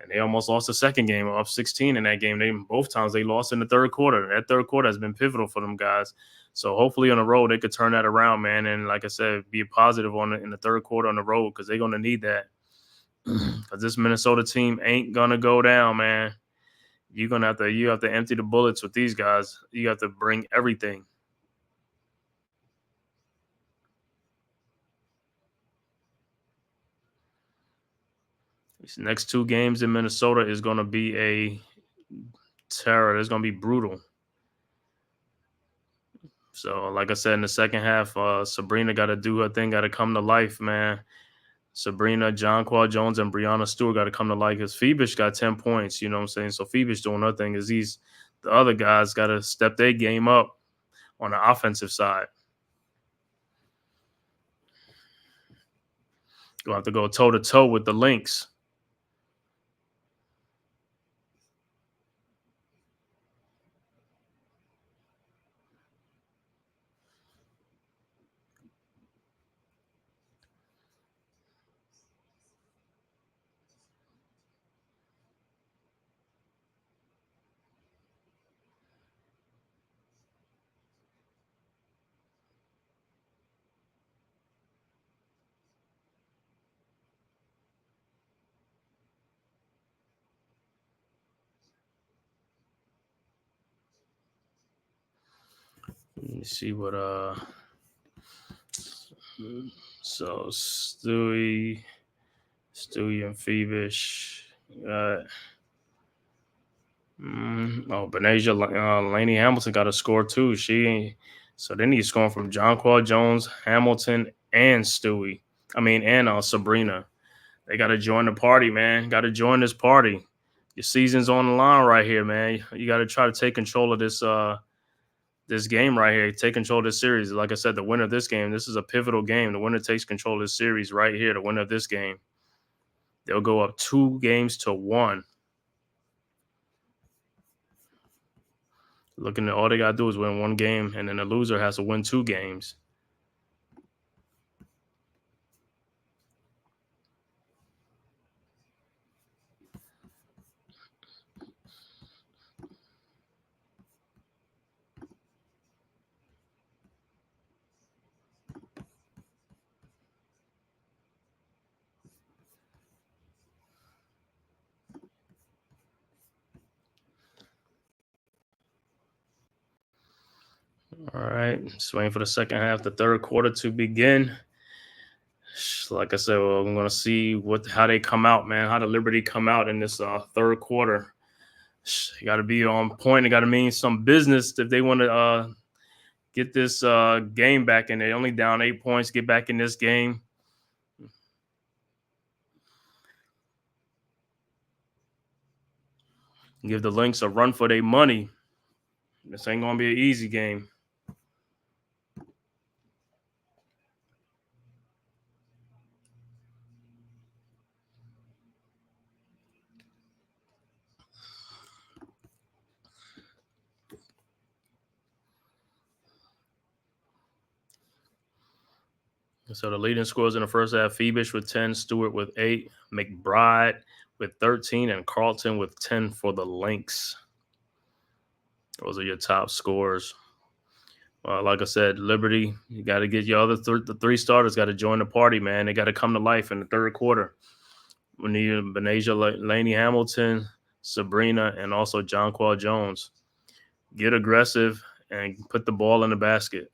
And they almost lost the second game, up 16 in that game. Both times they lost in the third quarter. That third quarter has been pivotal for them guys. So hopefully on the road they could turn that around, man. And like I said, be positive in the third quarter on the road because they're going to need that. Because this Minnesota team ain't going to go down, man. You have to empty the bullets with these guys. You have to bring everything. These next 2 games in Minnesota is going to be a terror. It's going to be brutal. So, like I said, in the second half, Sabrina got to do her thing, got to come to life, man. Sabrina, John Qual Jones, and Brianna Stewart got to come to life because Phoebus got 10 points, you know what I'm saying? So, Phoebus doing her thing is the other guys got to step their game up on the offensive side. You'll have to go toe-to-toe with the Lynx. Let me see what so Stewie and Phoebus. Benasia Laney Hamilton got a score too. So they need scoring from John Qual Jones, Hamilton, and Sabrina. They got to join the party, man. Got to join this party. Your season's on the line right here, man. You got to try to take control of this this game right here, take control of this series. Like I said, the winner of this game, this is a pivotal game. The winner takes control of this series right here. The winner of this game, they'll go up 2-1. Looking at all they got to do is win one game, and then the loser has to win 2 games. All right, just waiting for the second half, the third quarter to begin. Like I said, well, I'm going to see how they come out, man, how the Liberty come out in this third quarter. You got to be on point. It got to mean some business if they want to get this game back, and they're only down 8 points, get back in this game. Give the Lynx a run for their money. This ain't going to be an easy game. So the leading scorers in the first half, Phoebish with 10, Stewart with 8, McBride with 13, and Carlton with 10 for the Lynx. Those are your top scorers. Like I said, Liberty, you got to get your other the 3 starters got to join the party, man. They got to come to life in the third quarter. We need Benasia Laney Hamilton, Sabrina, and also Jonquel Jones. Get aggressive and put the ball in the basket.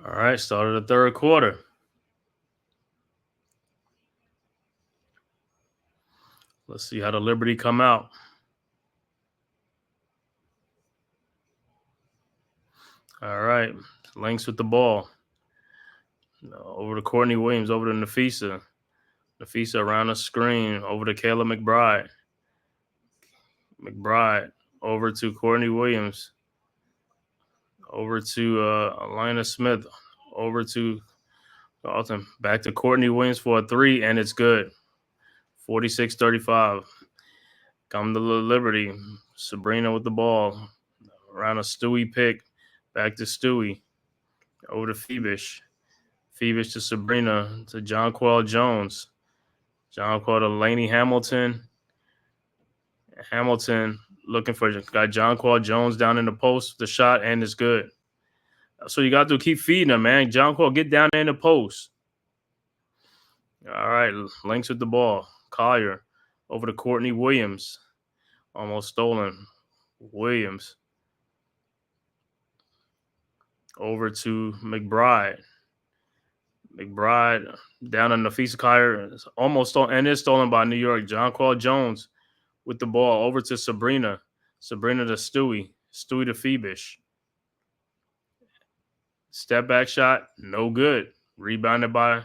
All right, start of the third quarter. Let's see how the Liberty come out. All right, Lynx with the ball. Over to Courtney Williams, over to Nafisa. Nafisa around the screen, over to Kayla McBride. McBride over to Courtney Williams. Over to Alina Smith. Over to Dalton. Back to Courtney Williams for a 3, and it's good. 46-35. Come to Liberty. Sabrina with the ball. Around a Stewie pick. Back to Stewie. Over to Phoebish. Phoebish to Sabrina. To Jonquel Jones. Jonquel to Laney Hamilton. Hamilton looking for got Jonquel Jones down in the post. The shot, and it's good. So you got to keep feeding him, man. Jonquel, get down there in the post. All right, Lynx with the ball. Collier over to Courtney Williams. Almost stolen. Williams over to McBride. McBride down on Nafisa Collier. Almost stolen, and is stolen by New York. Jonquel Jones with the ball over to Sabrina. Sabrina to Stewie. Stewie to Phoebish. Step back shot, no good. Rebounded by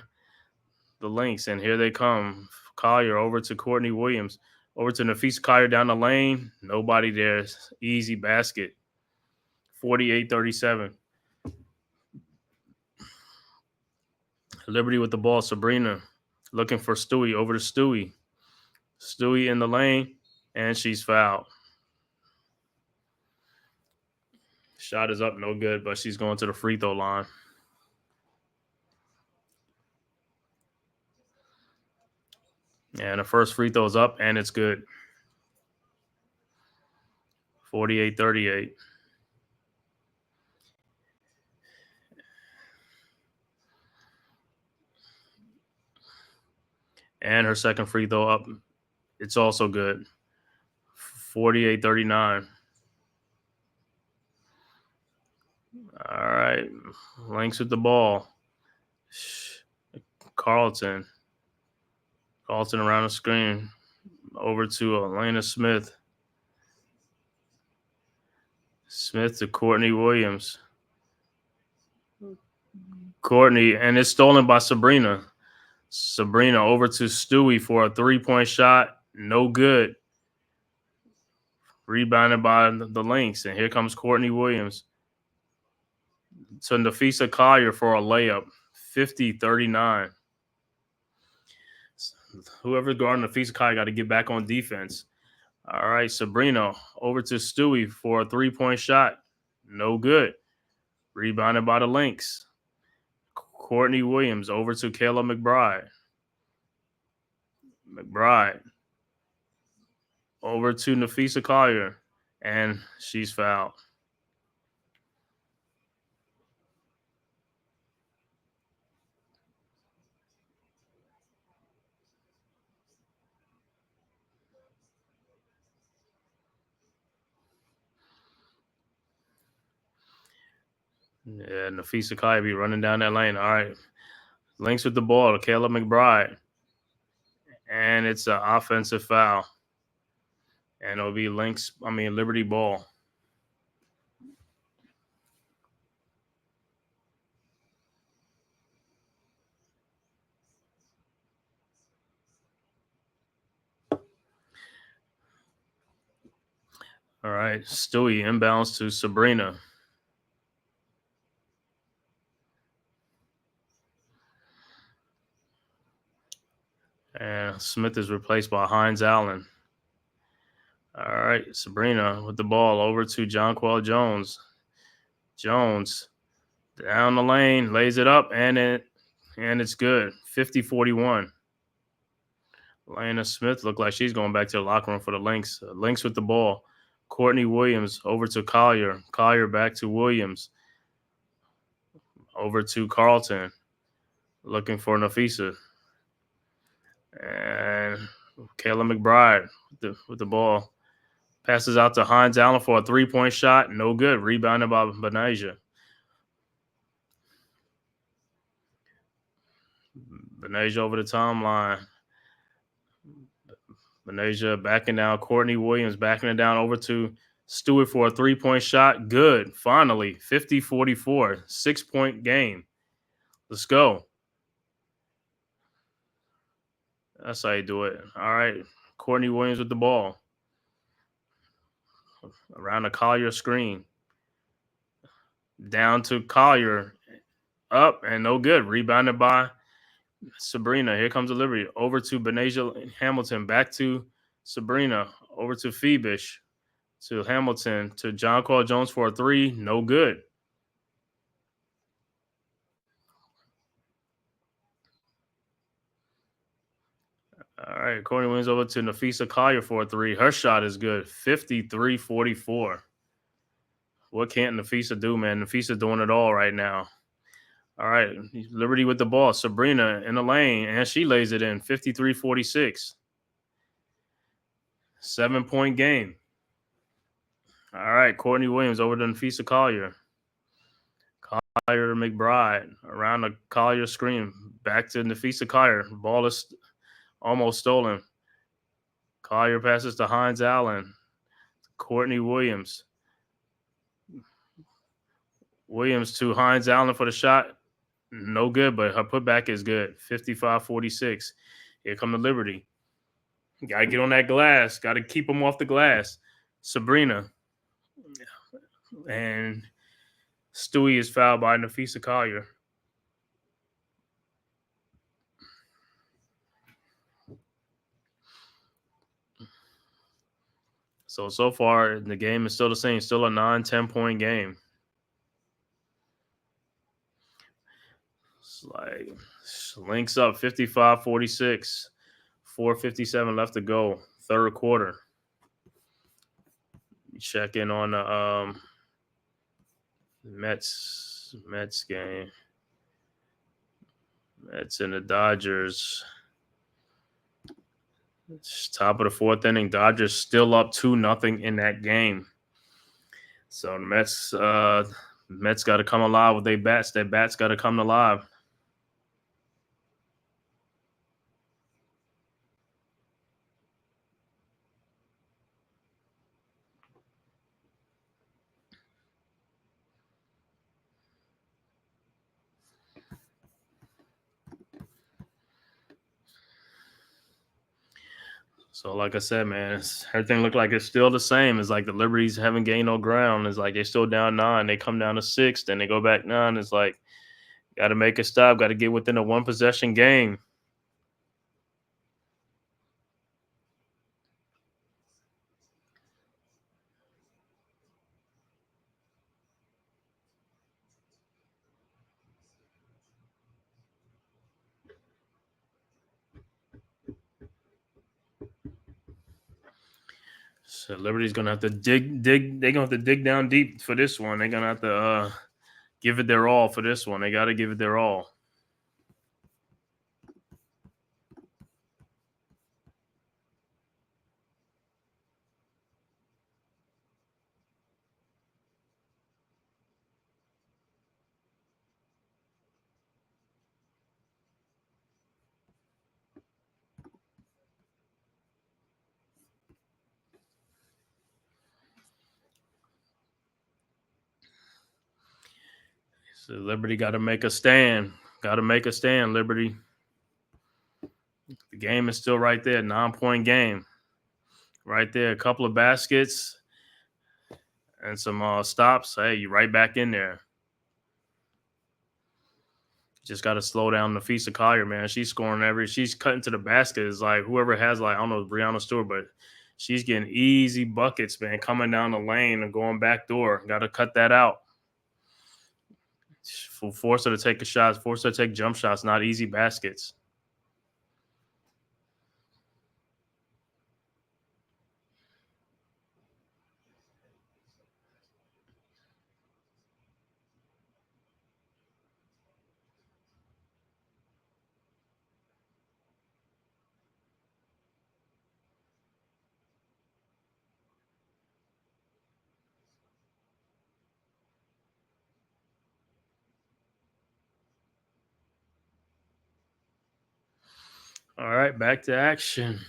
the Lynx, and here they come. Collier over to Courtney Williams. Over to Nafisa Collier down the lane. Nobody there. Easy basket. 48-37. Liberty with the ball. Sabrina looking for Stewie. Over to Stewie. Stewie in the lane, and she's fouled. Shot is up, no good, but she's going to the free throw line. And the first free throw is up, and it's good. 48-38. And her second free throw up. It's also good. 48-39. All right. Lynx with the ball. Carlton. Carlton around the screen. Over to Elena Smith. Smith to Courtney Williams. Courtney, and it's stolen by Sabrina. Sabrina over to Stewie for a 3-point shot. No good. Rebounded by the Lynx. And here comes Courtney Williams to Nafisa Collier for a layup. 50-39. Whoever's guarding Nafisa Collier got to get back on defense. All right, Sabrina over to Stewie for a 3-point shot. No good. Rebounded by the Lynx. Courtney Williams over to Kayla McBride. McBride over to Nafisa Collier, and she's fouled. Yeah, Nafisa Collier be running down that lane. All right. Lynx with the ball to Kayla McBride. And it's an offensive foul. And it'll be Liberty ball. All right. Stewie inbounds to Sabrina. And Smith is replaced by Hines Allen. All right, Sabrina with the ball over to Jonquel Jones. Jones down the lane, lays it up, and it's good. 50-41. Lena Smith looked like she's going back to the locker room for the Lynx. Lynx with the ball. Courtney Williams over to Collier. Collier back to Williams. Over to Carlton. Looking for Nafisa. And Kayla McBride with the ball. Passes out to Hines Allen for a 3-point shot. No good. Rebounded by Benasia. Benasia over the timeline. Benasia backing down. Courtney Williams backing it down over to Stewart for a 3-point shot. Good. Finally, 50-44. 6-point game. Let's go. That's how you do it. All right. Courtney Williams with the ball. Around the Collier screen. Down to Collier. Up and no good. Rebounded by Sabrina. Here comes the Liberty. Over to Benasia Hamilton. Back to Sabrina. Over to Phoebish. To Hamilton. To Jonquel Jones for a 3. No good. All right. Courtney wins over to Nafisa Collier for a 3. Her shot is good. 53-44. What can't Nafisa do, man? Nafisa doing it all right now. All right. Liberty with the ball. Sabrina in the lane, and she lays it in. 53-46. 7-point game. All right. Courtney Williams over to Nafisa Collier. Collier to McBride. Around the Collier screen. Back to Nafisa Collier. Ball is almost stolen. Collier passes to Hines Allen. Courtney Williams. Williams to Hines Allen for the shot. No good, but her putback is good. 55-46. Here come the Liberty. Got to get on that glass. Got to keep them off the glass. Sabrina. And Stewie is fouled by Nafisa Collier. So far, the game is still the same. Still a 9-10-point game. It's like Lynx up 55-46. 4:57 left to go. Third quarter. Check in on the Mets game. Mets and the Dodgers. It's top of the fourth inning. Dodgers still up 2-0 in that game. So the Mets got to come alive with their bats. Their bats got to come alive. So, like I said, man, everything looked like it's still the same. It's like the Liberties haven't gained no ground. It's like they're still down 9. They come down to 6, then they go back 9. It's like, got to make a stop. Got to get within a 1-possession game. So Liberty's gonna have to dig. They're gonna have to dig down deep for this one. They're gonna have to give it their all for this one. They got to give it their all. So Liberty got to make a stand. Got to make a stand, Liberty. The game is still right there. 9-point game. Right there. A couple of baskets and some stops. Hey, you right back in there. Just got to slow down Nafisa Collier, man. She's scoring she's cutting to the basket. It's like whoever has, like, I don't know, Breanna Stewart, but she's getting easy buckets, man, coming down the lane and going back door. Got to cut that out. Force her to take a shot, force her to take jump shots, not easy baskets. All right, back to action.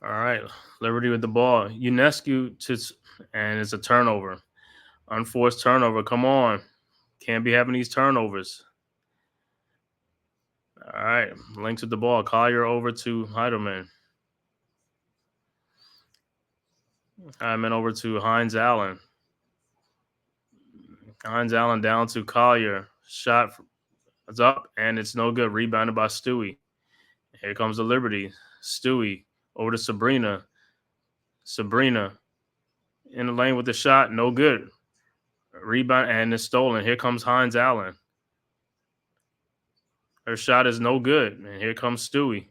All right, Liberty with the ball. UNESCO and it's a turnover. Unforced turnover. Come on. Can't be having these turnovers. All right, Lynx with the ball. Collier over to Heidelman. Heidelman over to Hines Allen. Hines Allen down to Collier. Shot is up, and it's no good. Rebounded by Stewie. Here comes the Liberty. Stewie over to Sabrina. Sabrina in the lane with the shot. No good. Rebound, and it's stolen. Here comes Hines Allen. Her shot is no good. And here comes Stewie.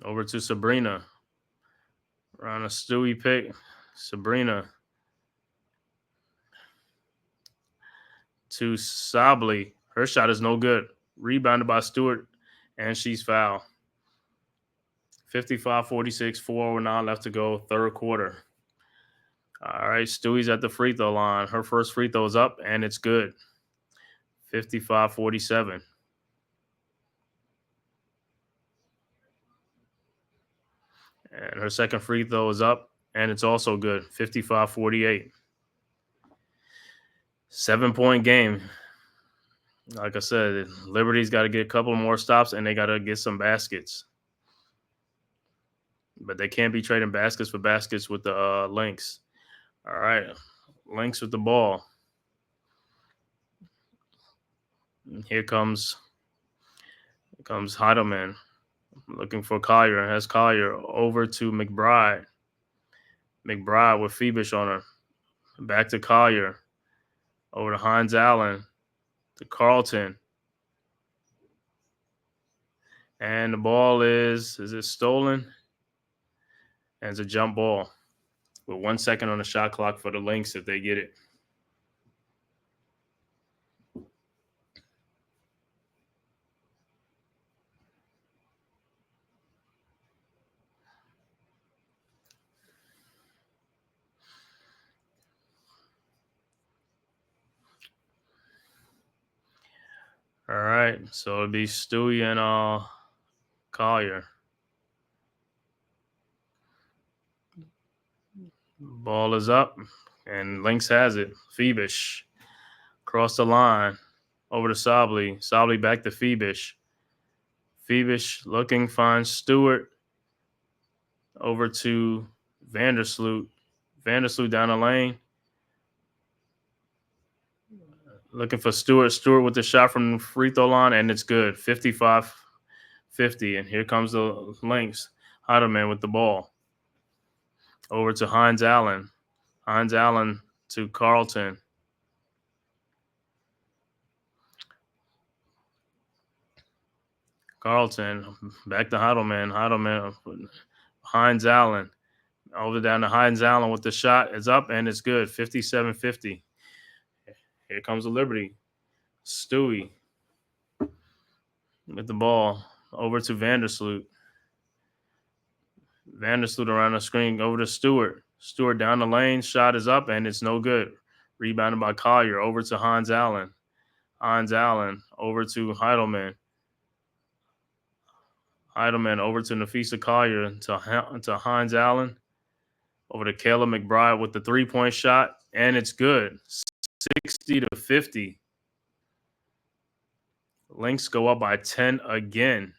Over to Sabrina. On a Stewie pick. Sabrina to Sably. Her shot is no good. Rebounded by Stewart, and she's fouled. 55-46, 4:09 left to go, third quarter. All right, Stewie's at the free throw line. Her first free throw is up, and it's good. 55-47. And her second free throw is up, and it's also good. 55-48. 7-point game. Like I said, Liberty's got to get a couple more stops, and they got to get some baskets. But they can't be trading baskets for baskets with the Lynx. All right, Lynx with the ball. Here comes Heidelman looking for Collier. Has Collier over to McBride. McBride with Phoebish on her. Back to Collier. Over to Hines Allen. To Carlton. And the ball is it stolen? And it's a jump ball with 1 second on the shot clock for the Lynx if they get it. All right, so it'll be Stewie and Collier. Ball is up, and Lynx has it. Phoebish across the line over to Sably. Sably back to Phoebish. Phoebish looking, finds Stewart over to Vandersloot. Vandersloot down the lane. Looking for Stewart. Stewart with the shot from the free throw line, and it's good. 55-50. And here comes the Lynx. Heidelman with the ball. Over to Hines Allen. Hines Allen to Carlton. Carlton back to Heidelman. Heidelman. Hines Allen. Over down to Hines Allen with the shot. It's up, and it's good. 57-50. Here comes the Liberty. Stewie with the ball over to Vandersloot. Vandersloot around the screen over to Stewart. Stewart down the lane. Shot is up, and it's no good. Rebounded by Collier over to Hines Allen. Hines Allen over to Heidelman. Heidelman over to Nafisa Collier to Hines Allen. Over to Kayla McBride with the three-point shot, and it's good. 60-50. Lynx go up by 10 again.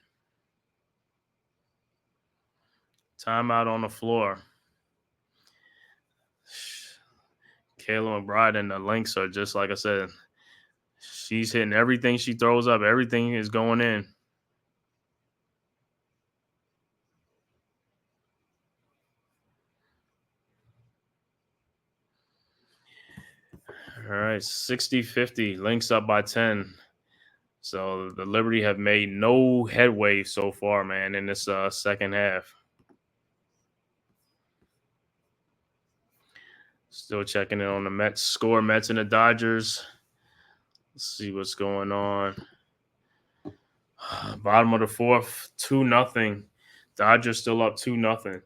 Timeout on the floor. Kayla McBride and the Lynx are just like I said. She's hitting everything she throws up. Everything is going in. All right, 60-50. Lynx up by 10. So the Liberty have made no headway so far, man, in this second half. Still checking in on the Mets score. Mets and the Dodgers. Let's see what's going on. Bottom of the fourth, 2-0. Dodgers still up 2-0.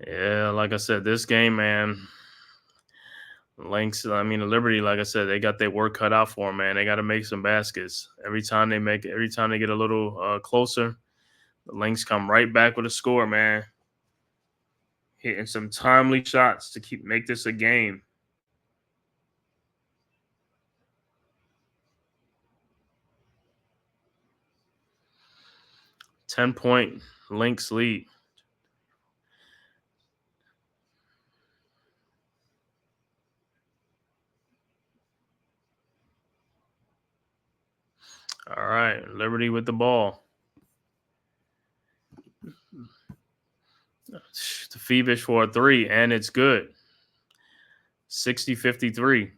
Yeah, like I said, this game, man. Lynx, the Liberty, like I said, they got their work cut out for them, man. They got to make some baskets. Every time they get a little closer, the Lynx come right back with a score, man. Hitting some timely shots to make this a game. $10-point Lynx lead. All right, Liberty with the ball. To Phoebish for a three, and it's good. 60-53.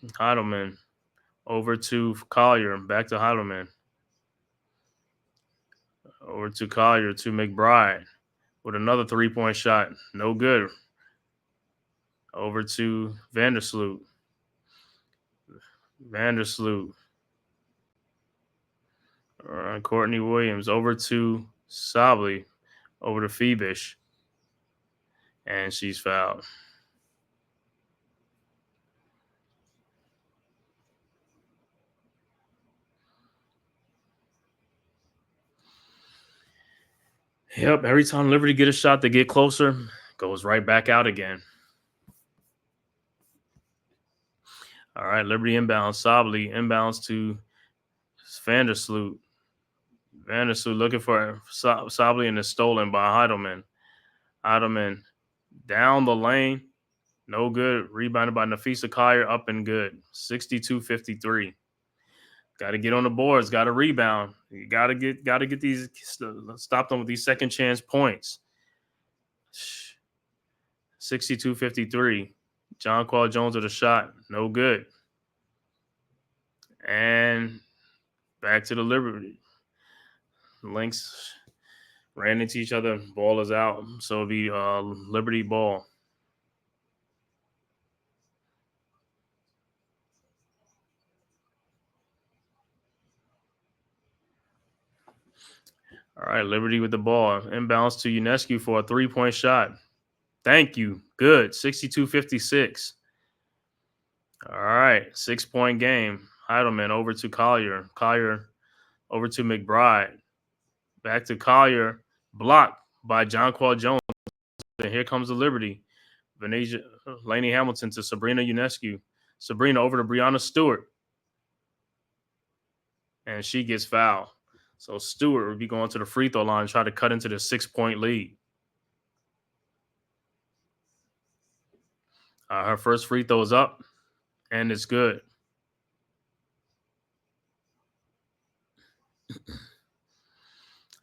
Heidelman over to Collier, back to Heidelman. Over to Collier to McBride with another three-point shot. No good. Over to Vandersloot. Courtney Williams over to Sably. Over to Phoebish. And she's fouled. Yep, every time Liberty get a shot, they get closer, goes right back out again. All right, Liberty inbounds. Sably inbounds to Vandersloot. Vandersloot looking for Sably, and is stolen by Heidelman. Heidelman down the lane. No good. Rebounded by Nafisa Collier, up and good. 62-53. Got to get on the boards. Got to rebound. You gotta get these, stop them with these second chance points. 62-53. John Paul Jones with a shot, no good. And back to the Liberty. Lynx ran into each other. Ball is out, so it'll be Liberty ball. All right, Liberty with the ball. Inbounds to Unescu for a 3-point shot. Thank you. Good. 62-56. All right, 6-point game. Heidelman over to Collier. Collier over to McBride. Back to Collier. Blocked by Jonquel Jones. And here comes the Liberty. Venetia, Laney Hamilton to Sabrina Unescu. Sabrina over to Brianna Stewart. And she gets fouled. So Stewart will be going to the free throw line and try to cut into the 6-point lead. Her first free throw is up, and it's good.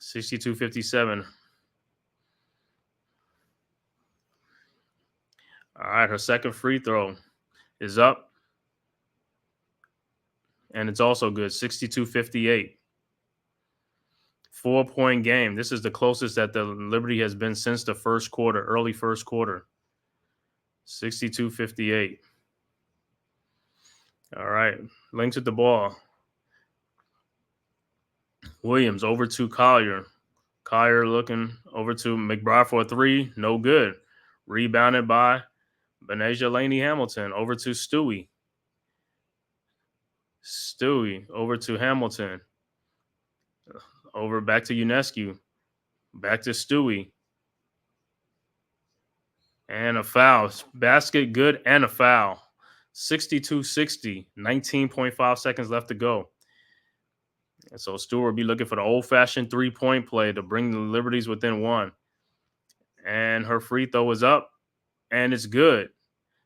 (62-57). All right, her second free throw is up, and it's also good. 62-58. 4-point game. This is the closest that the Liberty has been since the first quarter, early first quarter. 62-58. All right, Lynx with the ball. Williams over to Collier. Collier looking over to McBride for a 3. No good. Rebounded by Benasia Laney Hamilton. Over to Stewie. Stewie over to Hamilton. Over back to Unescu. Back to Stewie. And a foul. Basket good and a foul. 62-60. 19.5 seconds left to go. And so Stewart will be looking for the old-fashioned 3-point play to bring the Liberties within 1. And her free throw is up, and it's good.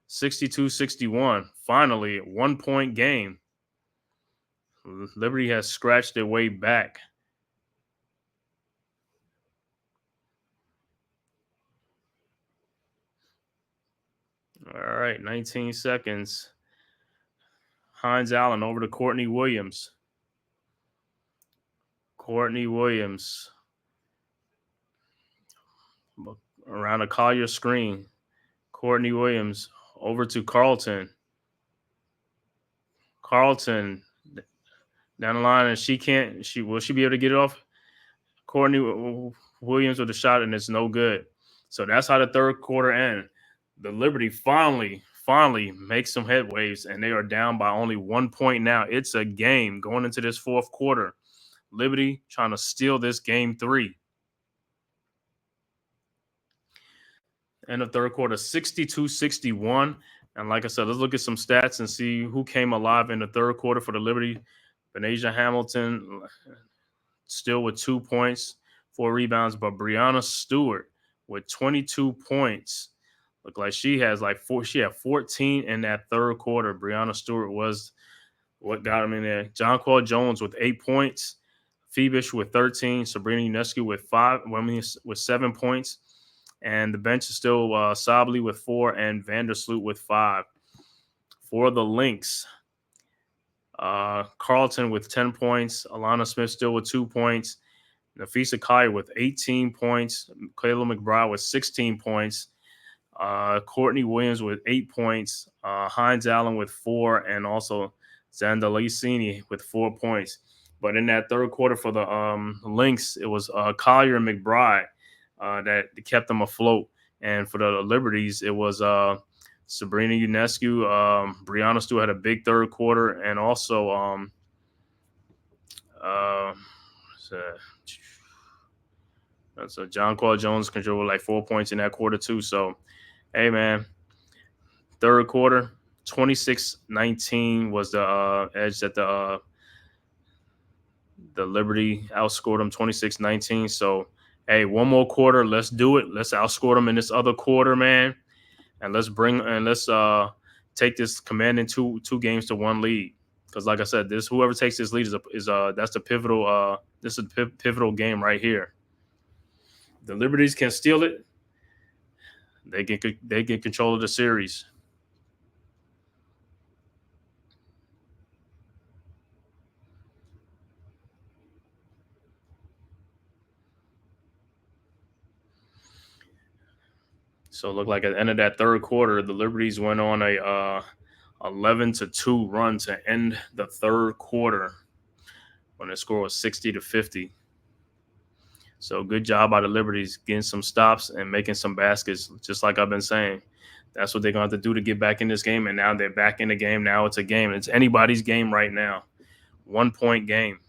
62-61. Finally, 1-point game. Liberty has scratched their way back. All right, 19 seconds. Hines Allen over to Courtney Williams. Courtney Williams around a Collier screen. Courtney Williams over to Carlton. Carlton down the line, and will she be able to get it off? Courtney Williams with a shot, and it's no good. So that's how the third quarter ends. The Liberty finally makes some headways, and they are down by only 1 point now. It's a game going into this fourth quarter. Liberty trying to steal this game 3. End of third quarter, 62-61. And like I said, let's look at some stats and see who came alive in the third quarter for the Liberty. Benasia Hamilton still with 2 points, 4 rebounds, but Brianna Stewart with 22 points. Look like she had 14 in that third quarter. Brianna Stewart was what got him in there. Jonquel Jones with 8 points. Phoebish with 13, Sabrina Unescu with 7 points, and the bench is still Sably with 4 and Vandersloot with 5. For the Lynx, Carlton with 10 points, Alana Smith still with 2 points, Nafisa Collier with 18 points, Kayla McBride with 16 points, Courtney Williams with 8 points, Hines Allen with 4, and also Zandalicini with 4 points. But in that third quarter for the Lynx, it was Collier and McBride that kept them afloat. And for the Liberties, it was Sabrina Unescu. Brianna Stewart had a big third quarter. And also so Jonquel Jones controlled like 4 points in that quarter too. So, hey, man, third quarter, 26-19 was the edge that the Liberty outscored them 26-19. So, hey, one more quarter. Let's do it. Let's outscore them in this other quarter, man. And let's take this commanding two games to 1 lead. Because, like I said, whoever takes this lead is that's the pivotal This is a pivotal game right here. The Liberties can steal it. They get control of the series. So it looked like at the end of that third quarter, the Liberties went on a 11-2 run to end the third quarter when the score was 60-50. So good job by the Liberties getting some stops and making some baskets, just like I've been saying. That's what they're going to have to do to get back in this game, and now they're back in the game. Now it's a game. It's anybody's game right now. 1 point game.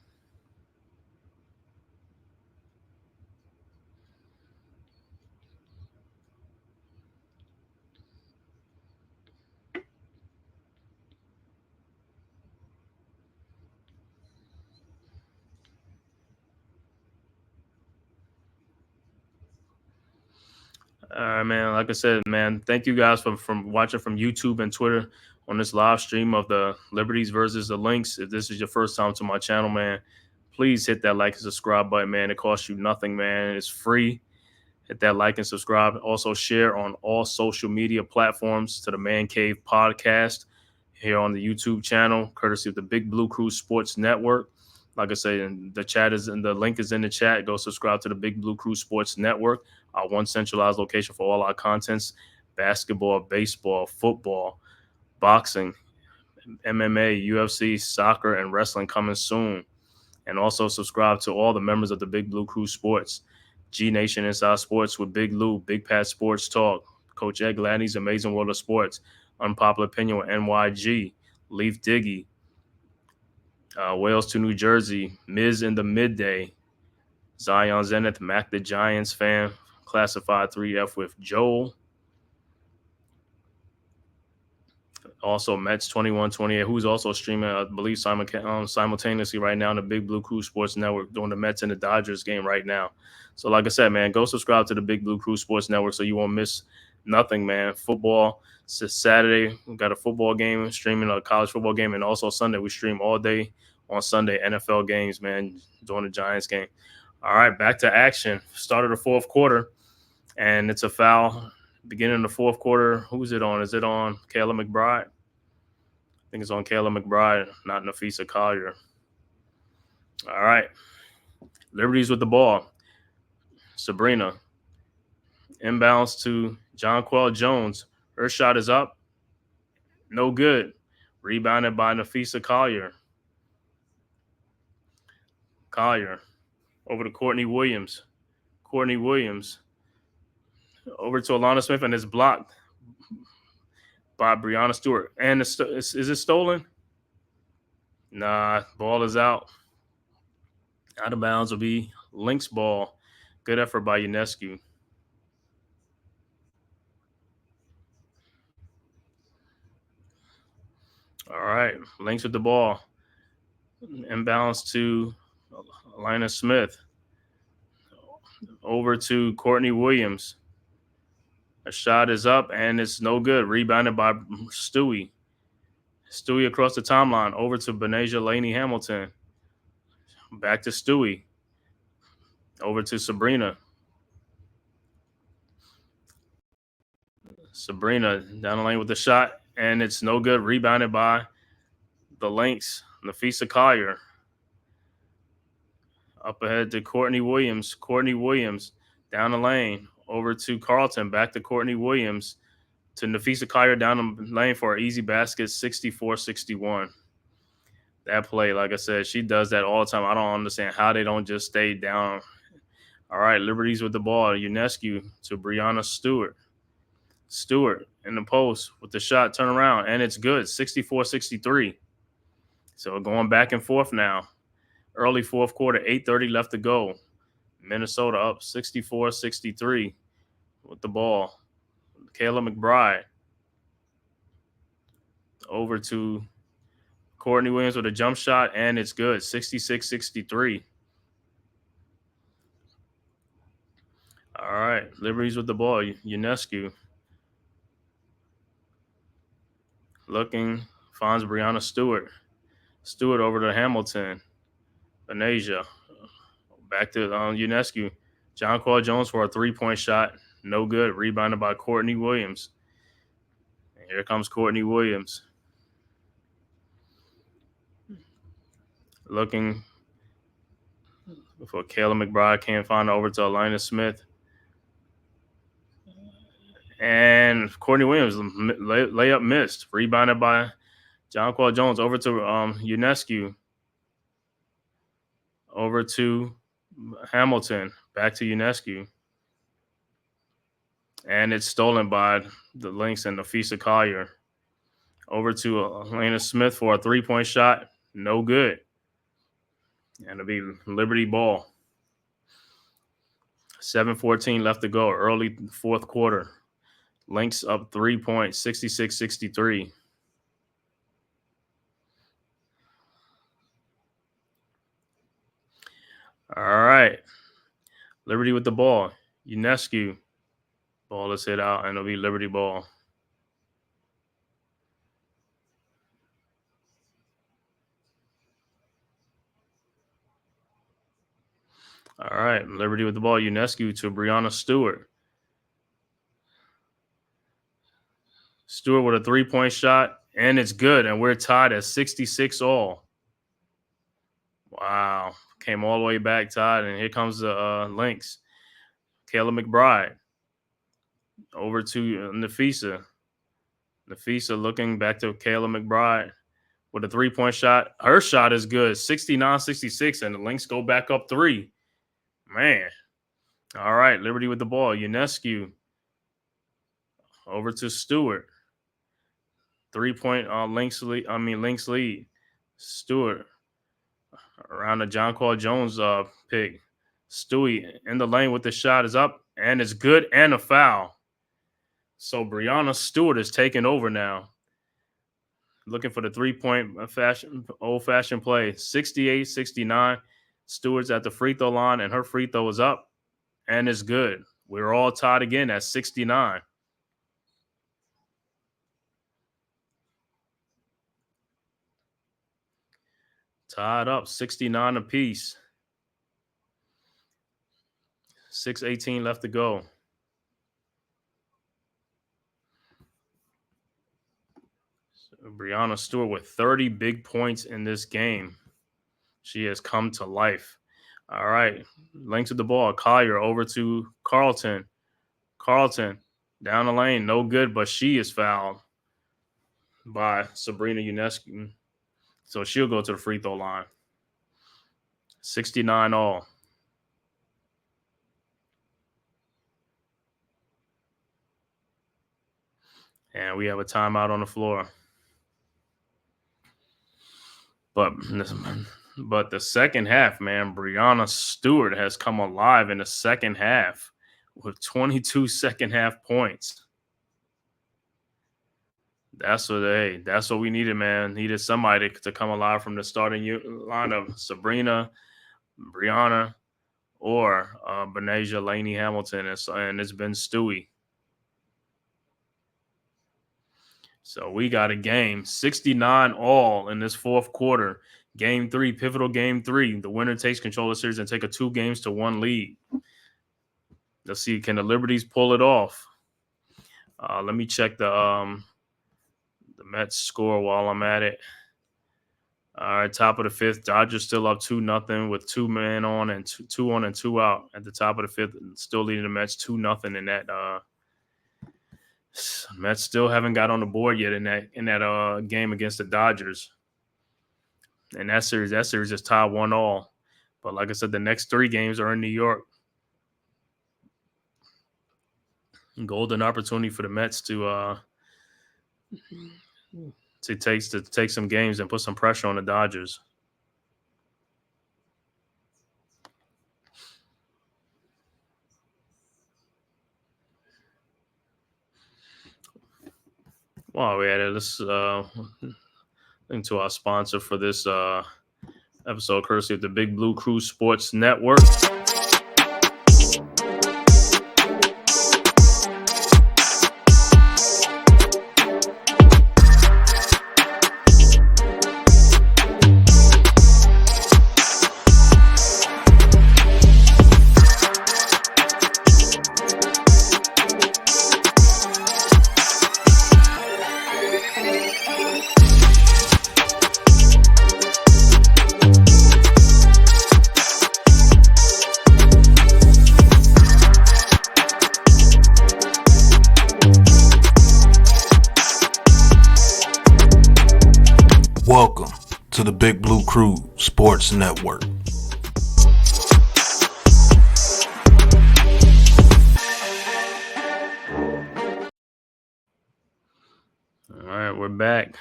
All right, man. Like I said, man, thank you guys from watching from YouTube and Twitter on this live stream of the Liberties versus the Lynx. If this is your first time to my channel, man, please hit that like and subscribe button, man. It costs you nothing, man. It's free. Hit that like and subscribe. Also share on all social media platforms to the Man-Cave podcast here on the YouTube channel, courtesy of the Big Blue Crew Sports Network. Like I said, the link is in the chat. Go subscribe to the Big Blue Crew Sports Network, our one centralized location for all our contents: basketball, baseball, football, boxing, MMA, UFC, soccer, and wrestling coming soon. And also subscribe to all the members of the Big Blue Crew Sports: G Nation Inside Sports with Big Lou, Big Pat Sports Talk, Coach Ed Gladney's Amazing World of Sports, Unpopular Opinion with NYG, Leaf Diggy, Wales to New Jersey, Miz in the Midday, Zion Zenith, Mac the Giants fan, Classified 3F with Joel. Also, Mets 2128, who's also streaming, I believe, simultaneously right now on the Big Blue Crew Sports Network doing the Mets and the Dodgers game right now. So, like I said, man, go subscribe to the Big Blue Crew Sports Network so you won't miss nothing, man. Football, it's Saturday. We got a football game, streaming a college football game, and also Sunday. We stream all day on Sunday, NFL games, man, during the Giants game. All right, back to action. Start of the fourth quarter, and it's a foul. Beginning of the fourth quarter, who's it on? Is it on Kayla McBride? I think it's on Kayla McBride, not Nafisa Collier. All right. Liberties with the ball. Sabrina. Inbounds to Jonquel Jones. Her shot is up. No good. Rebounded by Nafisa Collier. Collier. Over to Courtney Williams. Courtney Williams. Over to Alana Smith, and it's blocked by Breonna Stewart. And is it stolen? Nah, ball is out. Out of bounds will be Lynx ball. Good effort by Ionescu. All right, Lynx with the ball. Inbounds to Alana Smith. Over to Courtney Williams. A shot is up, and it's no good. Rebounded by Stewie. Stewie across the timeline. Over to Benasia Laney Hamilton. Back to Stewie. Over to Sabrina. Sabrina down the lane with the shot, and it's no good. Rebounded by the Lynx, Nafisa Collier. Up ahead to Courtney Williams. Courtney Williams down the lane. Over to Carlton. Back to Courtney Williams. To Nafisa Collier down the lane for an easy basket, 64-61. That play, like I said, she does that all the time. I don't understand how they don't just stay down. All right, Liberties with the ball. Ionescu to Breonna Stewart. Stewart in the post with the shot, turn around, and it's good, 64-63. So going back and forth now. Early fourth quarter, 8:30 left to go. Minnesota up 64-63 with the ball. Kayla McBride. Over to Courtney Williams with a jump shot, and it's good, 66-63. All right, Liberties with the ball. Ionescu. Looking, finds Breonna Stewart. Stewart over to Hamilton. Benasia. Back to UNESCO. John Paul Jones for a 3-point shot. No good. Rebounded by Courtney Williams. And here comes Courtney Williams. Looking for Kayla McBride. Can't find her over to Elena Smith. And Courtney Williams, layup missed. Rebounded by John Paul Jones. Over to UNESCO. Over to Hamilton. Back to UNESCO. And it's stolen by the Lynx and Nafisa Collier. Over to Elena Smith for a 3-point shot. No good. And it'll be Liberty ball. 7:14 left to go. Early fourth quarter. Lynx up 3 points, 66-63. All right. Liberty with the ball. UNESCO. Ball is hit out, and it'll be Liberty ball. All right. Liberty with the ball. UNESCO to Brianna Stewart. Stewart with a 3-point shot, and it's good, and we're tied at 66 all. Wow. Came all the way back tied, and here comes the Lynx. Kayla McBride. Over to Nafisa. Nafisa looking back to Kayla McBride with a 3-point shot. Her shot is good, 69-66, and the Lynx go back up 3. Man. All right, Liberty with the ball. UNESCO. Over to Stewart. 3-point Lynx lead. Stewart around the John Paul Jones pick. Stewie in the lane with the shot is up, and it's good and a foul. So Brianna Stewart is taking over now. Looking for the 3-point old-fashioned play. 68-69. Stewart's at the free throw line, and her free throw is up, and it's good. We're all tied again at 69. Tied up, 69 apiece. 6:18 left to go. So Brianna Stewart with 30 big points in this game. She has come to life. All right, Lynx with the ball. Collier over to Carlton. Carlton down the lane, no good, but she is fouled by Sabrina UNESCO. So she'll go to the free throw line. 69 all. And we have a timeout on the floor. But the second half, man, Brianna Stewart has come alive in the second half with 22 second half points. That's what we needed, man. Needed somebody to come alive from the starting lineup. Sabrina, Brianna, or Benasia Laney Hamilton, and it's been Stewie. So we got a game, 69 all in this fourth quarter. Game 3, pivotal game 3. The winner takes control of the series and take a 2-1 lead. Let's see, can the Liberties pull it off? Let me check the Mets score while I'm at it. All right, top of the fifth. Dodgers still up 2-0 with 2 men on and 2 on and 2 out at the top of the fifth. Still leading the Mets 2-0 in that. Mets still haven't got on the board yet in that game against the Dodgers. And that series is tied 1-1. But like I said, the next 3 games are in New York. Golden opportunity for the Mets to take some games and put some pressure on the Dodgers. While we're at it, let's link to our sponsor for this episode, courtesy of the Big Blue Crew Sports Network. Welcome to the Big Blue Crew Sports Network. All right, we're back.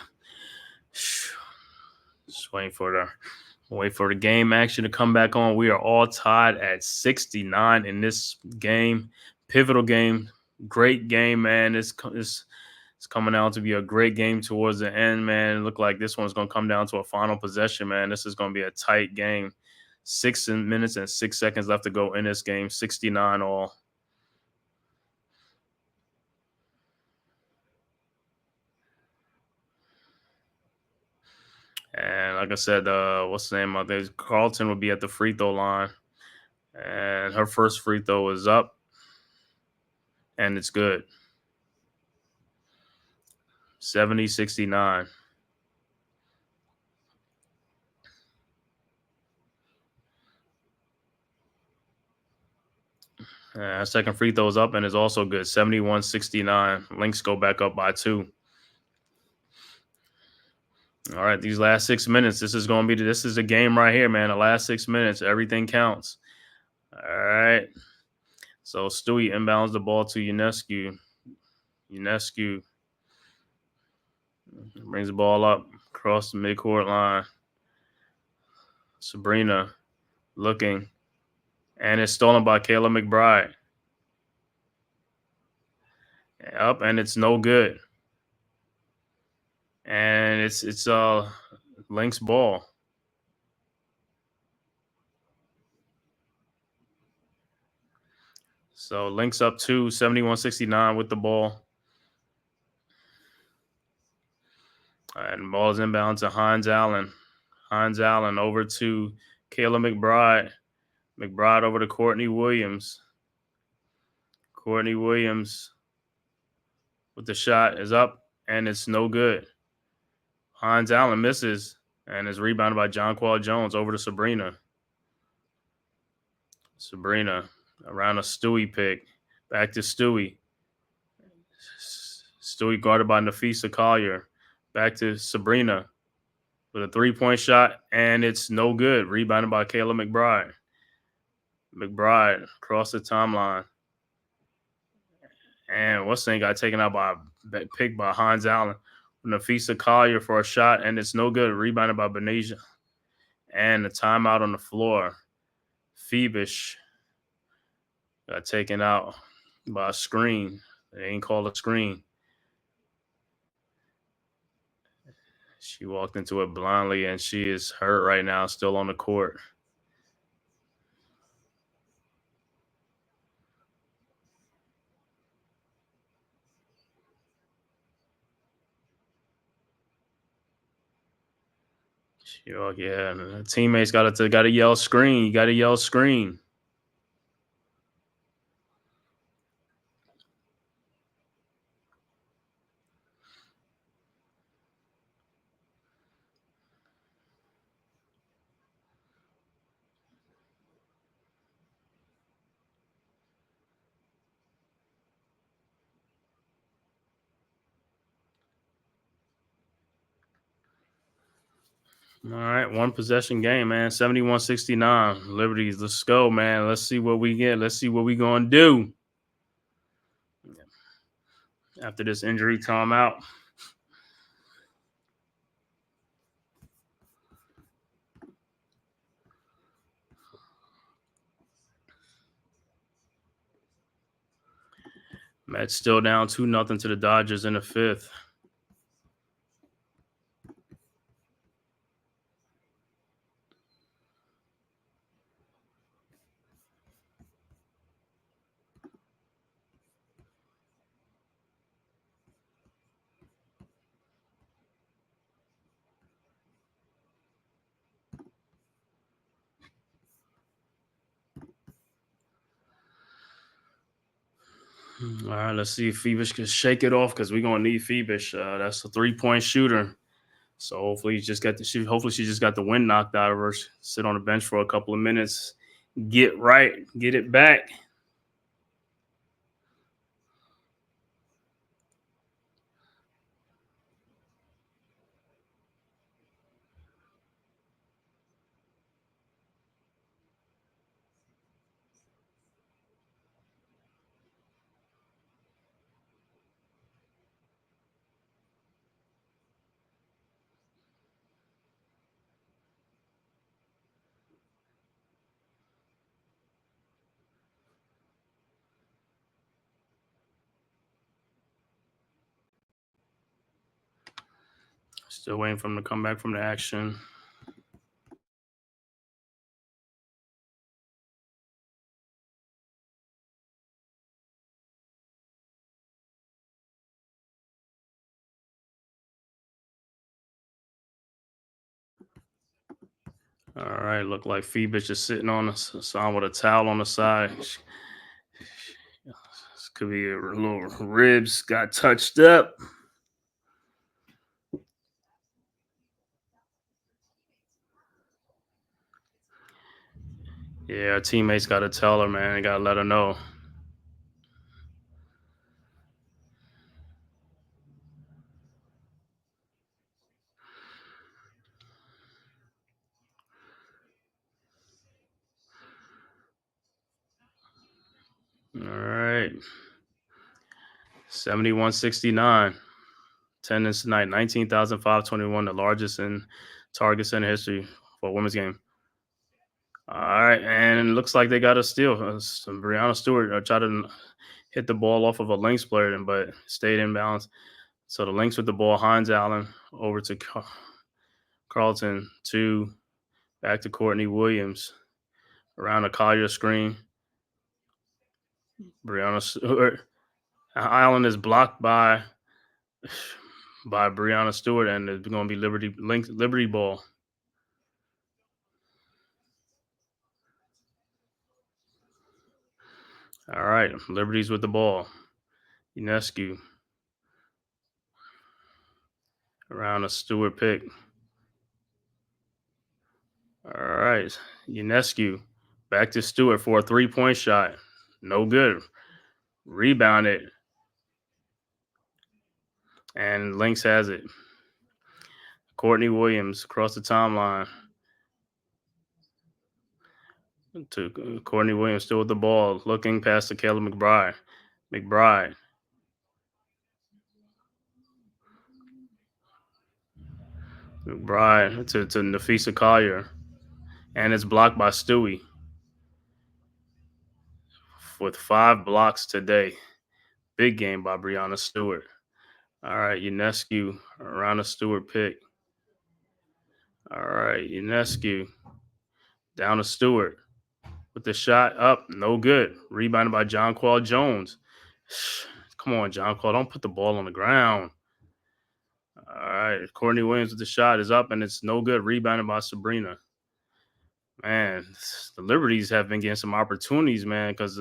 Just wait for the game action to come back on. We are all tied at 69 in this game. Pivotal game. Great game, man. It's coming out to be a great game towards the end, man. It looked like this one's going to come down to a final possession, man. This is going to be a tight game. 6 minutes and 6 seconds left to go in this game. 69 all. And like I said, what's the name of this? Carlton will be at the free throw line. And her first free throw is up. And it's good. 70-69. Second free throw is up and is also good. 71-69. Lynx go back up by 2. All right, these last 6 minutes, this is the game right here, man. The last 6 minutes, everything counts. All right. So Stewie inbounds the ball to Ionescu. Ionescu brings the ball up across the midcourt line. Sabrina looking, and it's stolen by Kayla McBride. Up, and it's no good. And it's Lynx ball. So Lynx up 2, 71-69 with the ball. And the ball is inbound to Hines Allen. Hines Allen over to Kayla McBride. McBride over to Courtney Williams. Courtney Williams with the shot is up, and it's no good. Hines Allen misses, and is rebounded by Jonquel Jones over to Sabrina. Sabrina around a Stewie pick. Back to Stewie. Stewie guarded by Nafisa Collier. Back to Sabrina with a 3-point shot, and it's no good. Rebounded by Kayla McBride. McBride across the timeline. And what's the name got taken out by a pick by Hines Allen. Nafisa Collier for a shot, and it's no good. Rebounded by Benasia. And the timeout on the floor. Phoebish got taken out by a screen. They ain't called a screen. She walked into it blindly, and she is hurt right now, still on the court. Yeah, teammates got to yell screen. You got to yell screen. All right, one possession game, man. 71-69. Liberties, let's go, man. Let's see what we get. Let's see what we going to do after this injury timeout. Mets still down 2-0 to the Dodgers in the 5th. All right, let's see if Phoebish can shake it off because we're gonna need Phoebish. That's a 3-point shooter. So hopefully she just got the wind knocked out of her. Sit on the bench for a couple of minutes, get right, get it back. Still waiting for him to come back from the action. All right, look like Phoebus is sitting on the side with a towel on the side. This could be a little ribs got touched up. Yeah, our teammates got to tell her, man. They got to let her know. All right. 71-69. Attendance tonight, 19,521, the largest in targets in history for a women's game. All right, and it looks like they got a steal. Brianna Stewart tried to hit the ball off of a Lynx player, but stayed in balance. So the Lynx with the ball, Hines Allen over to Carlton, back to Courtney Williams, around a Collier screen. Brianna Stewart. Allen is blocked by Brianna Stewart, and it's going to be Liberty ball. All right, Liberty's with the ball. Unescu around a Stewart pick. All right, Unescu back to Stewart for a 3-point shot. No good. Rebounded. And Lynx has it. Courtney Williams across the timeline. To Courtney Williams still with the ball, looking past to Caleb McBride. McBride to Nafisa Collier. And it's blocked by Stewie. With 5 blocks today. Big game by Brianna Stewart. All right, Unescu around a Stewart pick. All right, Unescu down to Stewart. With the shot up, no good. Rebounded by John Qual Jones. Come on, John Qual, don't put the ball on the ground. All right, Courtney Williams with the shot is up, and it's no good. Rebounded by Sabrina. Man, the Liberties have been getting some opportunities, man, because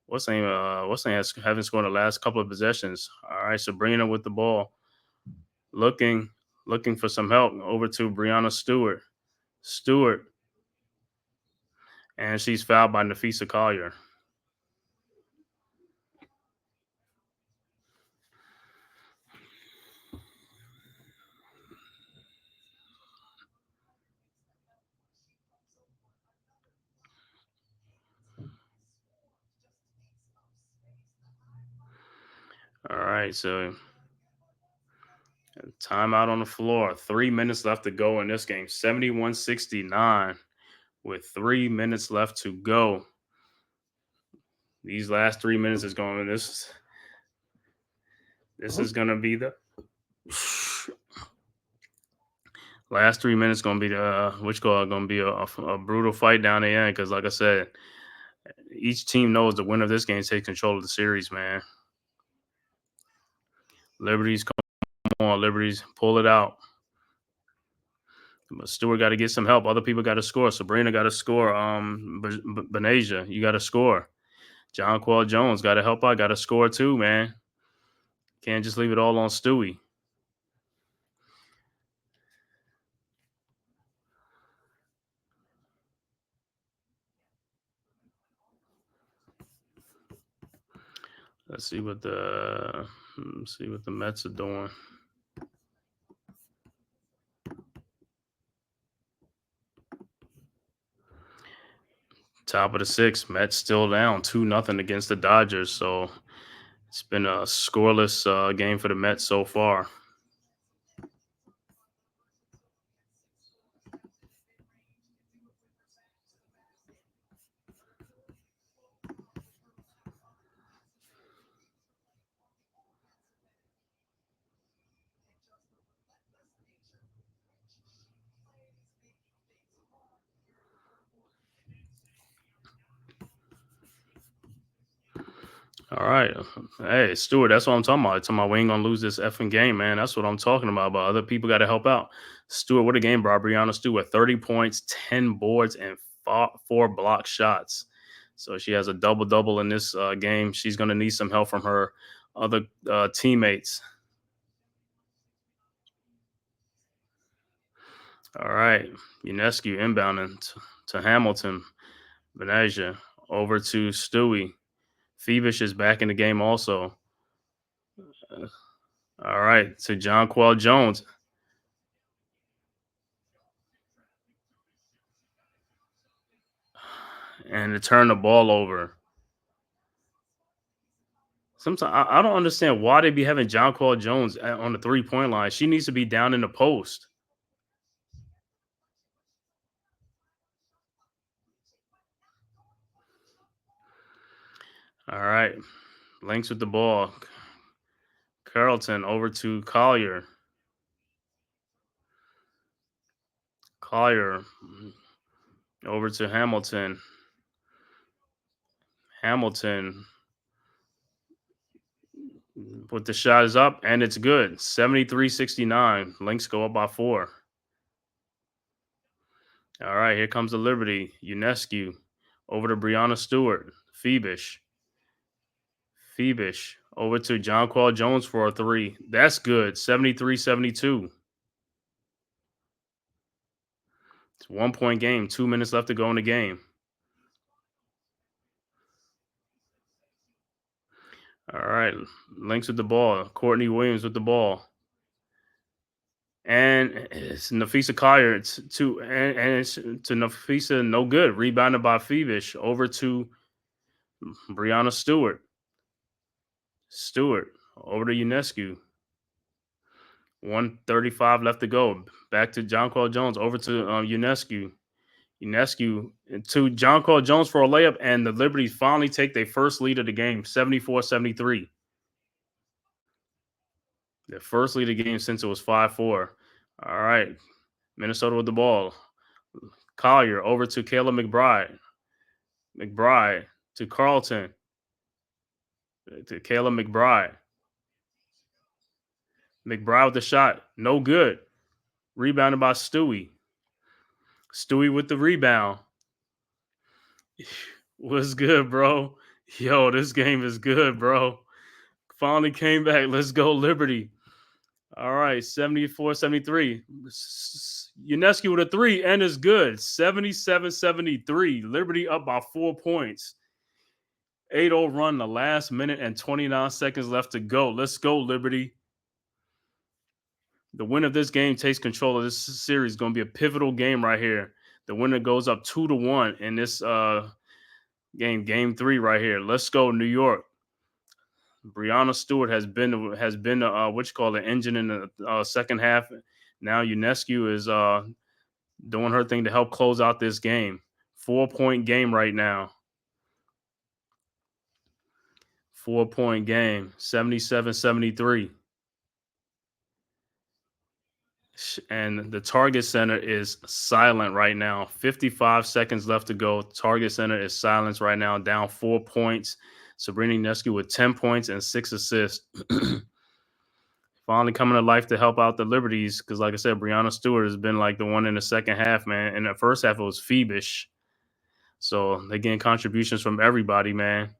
what's name haven't scored the last couple of possessions. All right, Sabrina with the ball, looking for some help over to Brianna Stewart. And she's fouled by Nafisa Collier. All right, so timeout on the floor. 3 minutes left to go in this game. 71-69 with 3 minutes left to go. These last 3 minutes is going. This is going to be the last 3 minutes. Going to be going to be a brutal fight down the end. Because, like I said, each team knows the winner of this game takes control of the series. Man, Liberties, come on, Liberties, pull it out. But Stewart got to get some help. Other people got to score. Sabrina got to score. Benasia, you got to score. John Qual Jones got to help out. Got to score too, man. Can't just leave it all on Stewie. Let's see what the Mets are doing. Top of the 6th, Mets still down 2-0 against the Dodgers. So it's been a scoreless game for the Mets so far. All right. Hey, Stuart, that's what I'm talking about. I'm talking about we ain't gonna lose this effing game, man. That's what I'm talking about. But other people got to help out. Stuart, what a game, bro. Brianna Stewart, 30 points, 10 boards, and four block shots. So she has a double double in this game. She's gonna need some help from her other teammates. All right, UNESCO inbounding to Hamilton, Benasia over to Stewie. Phoebish is back in the game also. All right, to John Quell Jones. And to turn the ball over. Sometimes I don't understand why they be having John Quell Jones on the 3-point line. She needs to be down in the post. All right. Lynx with the ball. Carrollton over to Collier. Collier over to Hamilton. Hamilton with the shot is up and it's good. 73-69. Lynx go up by 4. All right, here comes the Liberty. UNESCO over to Brianna Stewart. Phoebish over to John Quell Jones for a 3. That's good. 73-72. It's 1-point game. 2 minutes left to go in the game. All right. Lynx with the ball. Courtney Williams with the ball. And it's Nafisa Collier. It's to Nafisa, no good. Rebounded by Phoebish over to Brianna Stewart. Over to UNESCO. 1:35 left to go. Back to John Quell Jones. Over to UNESCO. UNESCO to John Quell Jones for a layup, and the Liberty finally take their first lead of the game, 74-73. Their first lead of the game since it was 5-4. All right. Minnesota with the ball. Collier over to Kayla McBride. McBride to Carlton. To Kayla McBride. McBride with the shot. No good. Rebounded by Stewie. Stewie with the rebound. What's good, bro? Yo, this game is good, bro. Finally came back. Let's go, Liberty. All right, 74-73. UNESCO with a 3 and is good. 77-73. Liberty up by 4 points. 8-0 run, the last minute and 29 seconds left to go. Let's go, Liberty. The winner of this game takes control of this series. It's going to be a pivotal game right here. The winner goes up 2-1 in this game 3 right here. Let's go, New York. Brianna Stewart has been the engine in the second half. Now UNESCO is doing her thing to help close out this game. 4-point game right now. 4-point game. 77-73. And the Target Center is silent right now. 55 seconds left to go. Target Center is silent right now, down 4 points. Sabrina UNESCO with 10 points and 6 assists. Finally coming to life to help out the Liberties because, like I said, Brianna Stewart has been like the one in the second half, man. In the first half, it was Phoebish. So they're getting contributions from everybody, man.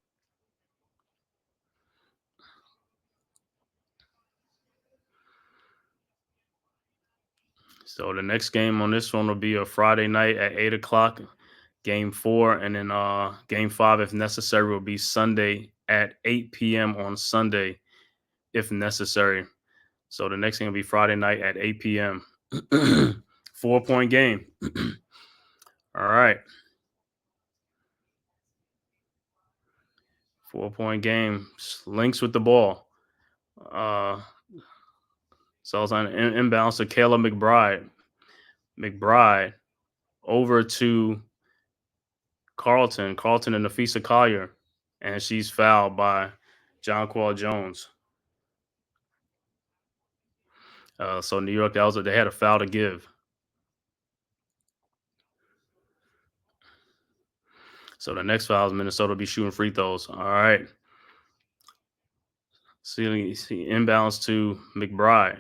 So the next game on this one will be a Friday night at 8 o'clock, game 4. And then game 5, if necessary, will be Sunday at 8 p.m. on Sunday, if necessary. So the next game will be Friday night at 8 p.m. 4-point game. All right. 4-point game. Lynx with the ball. So it's on inbounds to Kayla McBride. McBride over to Carlton. Carlton and Nafisa Collier. And she's fouled by John Quell Jones. So New York, they had a foul to give. So the next foul is Minnesota will be shooting free throws. All right. See inbounds to McBride.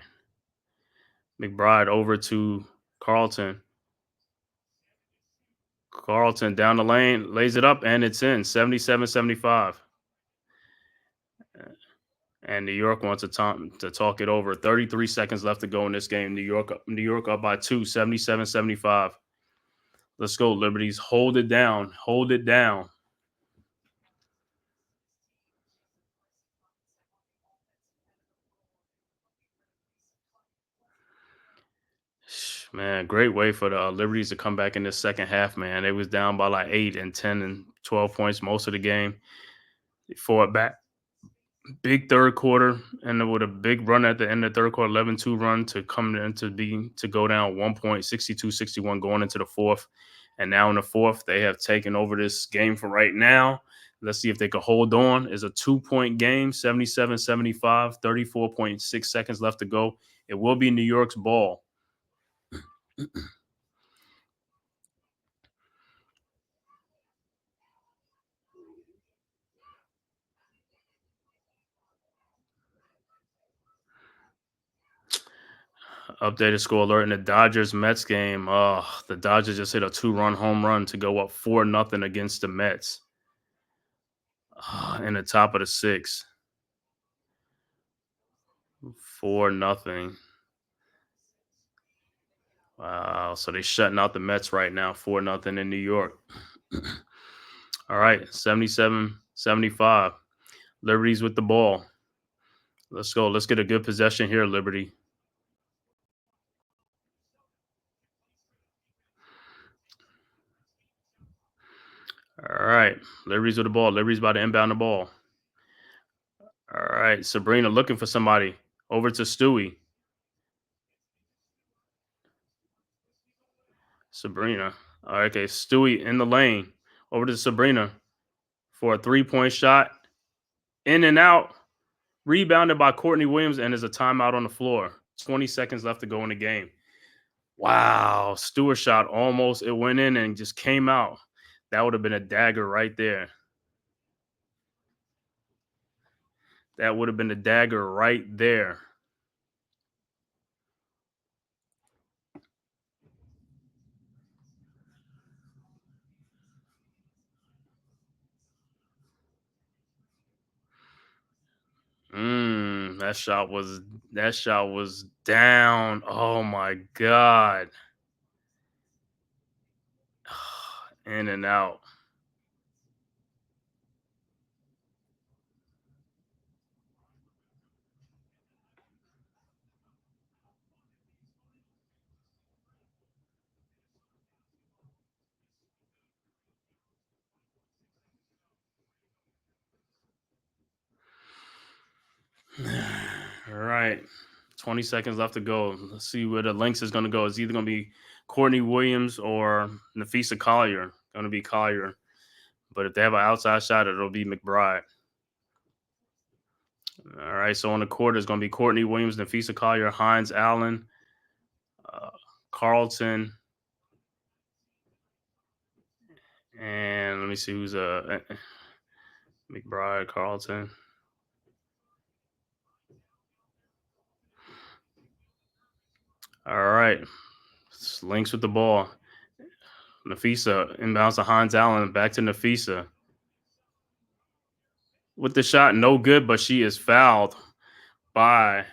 McBride over to Carlton. Carlton down the lane, lays it up, and it's in 77-75. And New York wants to talk it over. 33 seconds left to go in this game. New York up by 2, 77-75. Let's go, Liberties. Hold it down. Hold it down. Man, great way for the Liberties to come back in the second half, man. They was down by like 8 and 10 and 12 points most of the game. They fought back. Big third quarter, and with a big run at the end of the third quarter, 11-2 run to come in to go down 1 point, 62-61 going into the fourth. And now in the fourth, they have taken over this game for right now. Let's see if they can hold on. It's a 2-point game, 77-75, 34.6 seconds left to go. It will be New York's ball. Updated score alert in the Dodgers-Mets game. The Dodgers just hit a 2-run home run to go up 4-0 against the Mets. In the top of the 6th. 4-0. Wow. So they're shutting out the Mets right now, 4-0 in New York. All right, 77-75. Liberty's with the ball. Let's go. Let's get a good possession here, Liberty. All right, Liberty's with the ball. Liberty's about to inbound the ball. All right, Sabrina looking for somebody. Over to Stewie. Sabrina. All right, okay, Stewie in the lane. Over to Sabrina for a 3-point shot. In and out. Rebounded by Courtney Williams, and there's a timeout on the floor. 20 seconds left to go in the game. Wow. Stewart shot almost. It went in and just came out. That would have been a dagger right there. That would have been a dagger right there. That shot was down. Oh my God. In and out. All right. 20 seconds left to go. Let's see where the Lynx is going to go. It's either going to be Courtney Williams or Nafisa Collier. Going to be Collier. But if they have an outside shot, it'll be McBride. All right. So on the court, it's going to be Courtney Williams, Nafisa Collier, Hines Allen, Carlton. And let me see who's McBride, Carlton. All right. Lynx with the ball. Nafisa inbounds to Hines Allen. Back to Nafisa. With the shot, no good, but she is fouled by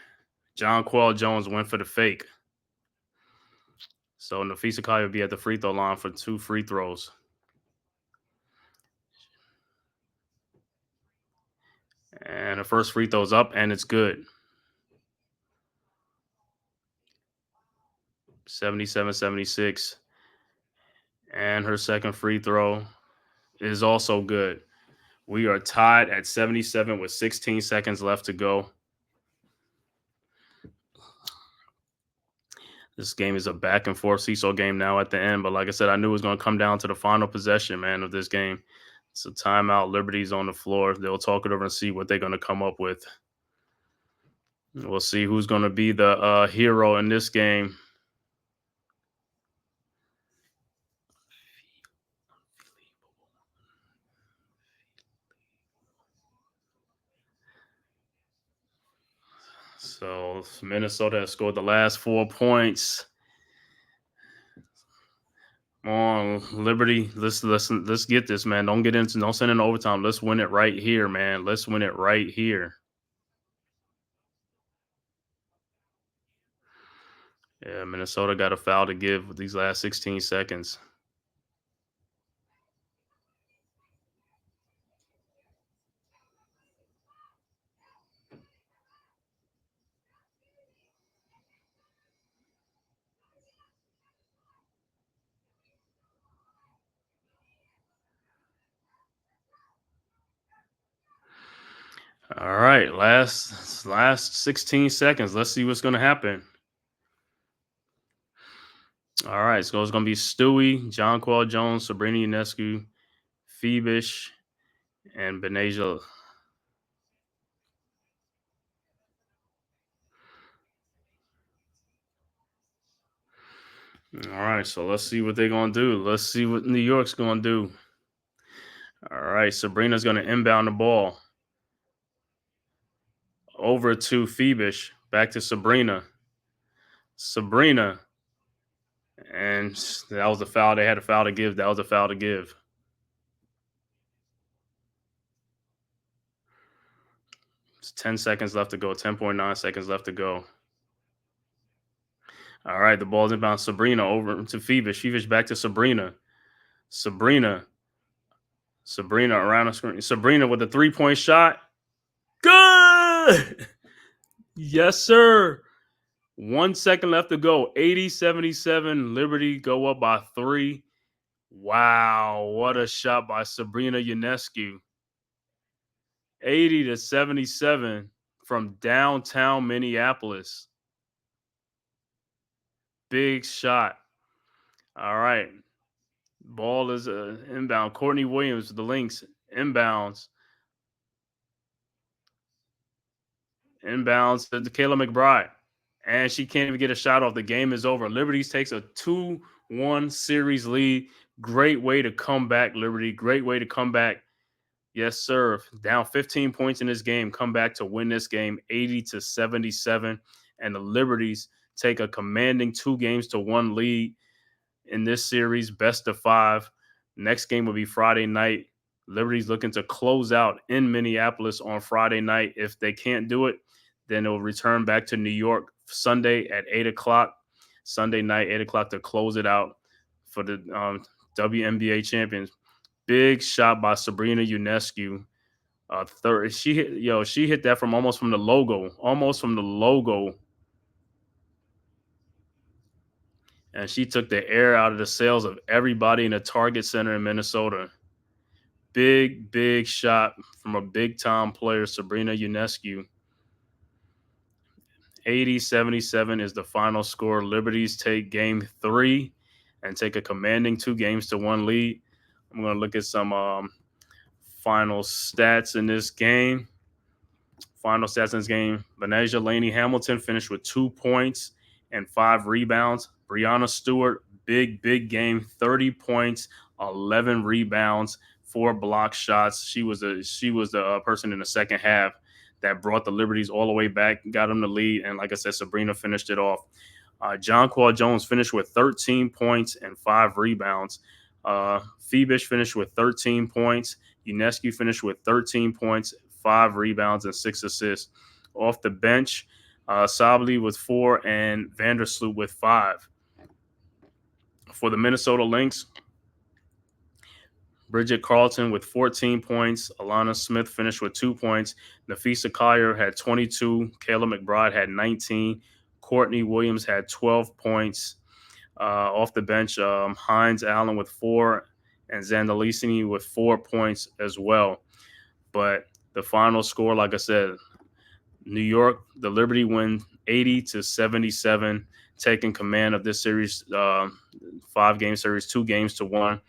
John Quell Jones. Went for the fake. So Nafisa Collier will be at the free throw line for 2 free throws. And the first free throw's up, and it's good. 77-76. And her second free throw is also good. We are tied at 77 with 16 seconds left to go. This game is a back and forth seesaw game now at the end. But like I said, I knew it was going to come down to the final possession, man, of this game. It's a timeout. Liberty's on the floor. They'll talk it over and see what they're going to come up with. We'll see who's going to be the hero in this game. So Minnesota has scored the last 4 points. Come on, Liberty. Let's get this, man. Don't send in overtime. Let's win it right here, man. Let's win it right here. Yeah, Minnesota got a foul to give with these last 16 seconds. All right, last 16 seconds. Let's see what's going to happen. All right, so it's going to be Stewie, John Qual Jones, Sabrina Ionescu, Phoebish, and Benasia. All right, so let's see what they're going to do. Let's see what New York's going to do. All right, Sabrina's going to inbound the ball over to Phoebish, back to Sabrina. And that was a foul. They had a foul to give. That was a foul to give. It's 10 seconds left to go. 10.9 seconds left to go. All right, the ball's inbound. Sabrina over to Phoebish. Phoebish back to Sabrina. Sabrina around the screen. Sabrina with a 3-point shot. Good. Yes, sir. 1 second left to go. 80-77. Liberty go up by 3. Wow, what a shot by Sabrina Ionescu. 80-77 from downtown Minneapolis. Big shot. All right. Ball is inbound. Courtney Williams, the Lynx, inbounds. Inbounds to Kayla McBride. And she can't even get a shot off. The game is over. Liberty takes a 2-1 series lead. Great way to come back, Liberty. Great way to come back. Yes, sir. Down 15 points in this game. Come back to win this game 80-77. And the Liberties take a commanding 2-1 lead in this series, best of 5. Next game will be Friday night. Liberty's looking to close out in Minneapolis on Friday night. If they can't do it, then it will return back to New York Sunday at 8 o'clock. Sunday night, 8 o'clock to close it out for the WNBA champions. Big shot by Sabrina Ionescu. Third, she hit that from almost from the logo. And she took the air out of the sails of everybody in the Target Center in Minnesota. Big shot from a big-time player, Sabrina Ionescu. 80-77 is the final score. Liberties take game 3 and take a commanding 2-1 lead. I'm going to look at some final stats in this game. Benasia Laney Hamilton finished with 2 points and 5 rebounds. Brianna Stewart, big game, 30 points, 11 rebounds, 4 block shots. She was the person in the second half that brought the Liberties all the way back, got them the lead, and like I said, Sabrina finished it off. John Qual Jones finished with 13 points and 5 rebounds. Phoebish finished with 13 points. Ionescu finished with 13 points, 5 rebounds, and 6 assists. Off the bench, Sably with 4 and Vandersloot with 5. For the Minnesota Lynx, Bridget Carlton with 14 points. Alana Smith finished with 2 points. Nafisa Collier had 22. Kayla McBride had 19. Courtney Williams had 12 points. Off the bench, Hines Allen with 4 and Zandalicini with 4 points as well. But the final score, like I said, New York, the Liberty win 80-77, taking command of this series, 5-game series, 2-1.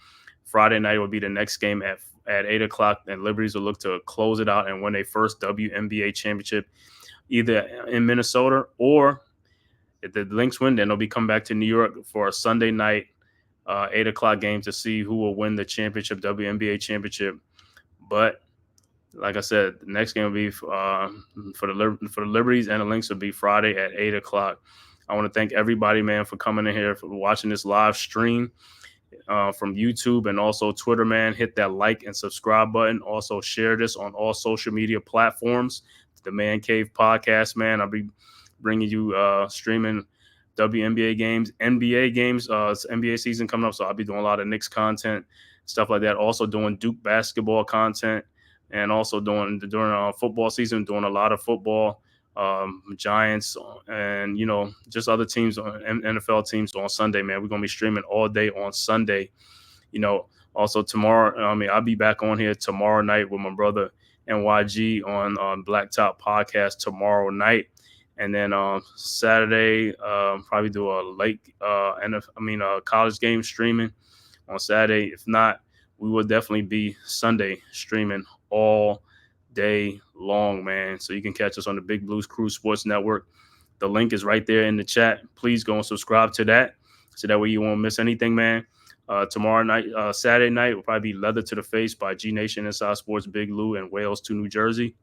Friday night will be the next game at 8 o'clock, and Liberties will look to close it out and win their first WNBA championship, either in Minnesota or if the Lynx win, then they'll be coming back to New York for a Sunday night 8 o'clock game to see who will win the championship, WNBA championship. But like I said, the next game will be for the Liberties and the Lynx will be Friday at 8 o'clock. I want to thank everybody, man, for coming in here, for watching this live stream from YouTube and also Twitter, man. Hit that like and subscribe button. Also share this on all social media platforms. The Man-Cave podcast, man. I'll be bringing you streaming WNBA games, NBA games. It's NBA season coming up, so I'll be doing a lot of Knicks content, stuff like that. Also doing Duke basketball content, and also during football season, doing a lot of football, Giants, and just other teams, NFL teams on Sunday, man. We're gonna be streaming all day on Sunday. Also tomorrow, I'll be back on here tomorrow night with my brother NYG on Blacktop Podcast tomorrow night. And then Saturday, probably do a late college game streaming on Saturday. If not, we will definitely be Sunday streaming all day long, man. So you can catch us on the Big Blues Crew Sports Network. The link is right there in the chat. Please go and subscribe to that, so that way you won't miss anything, man. Tomorrow night, Saturday night, will probably be Leather to the Face by G Nation Inside Sports, Big Lou, and Wales to New Jersey.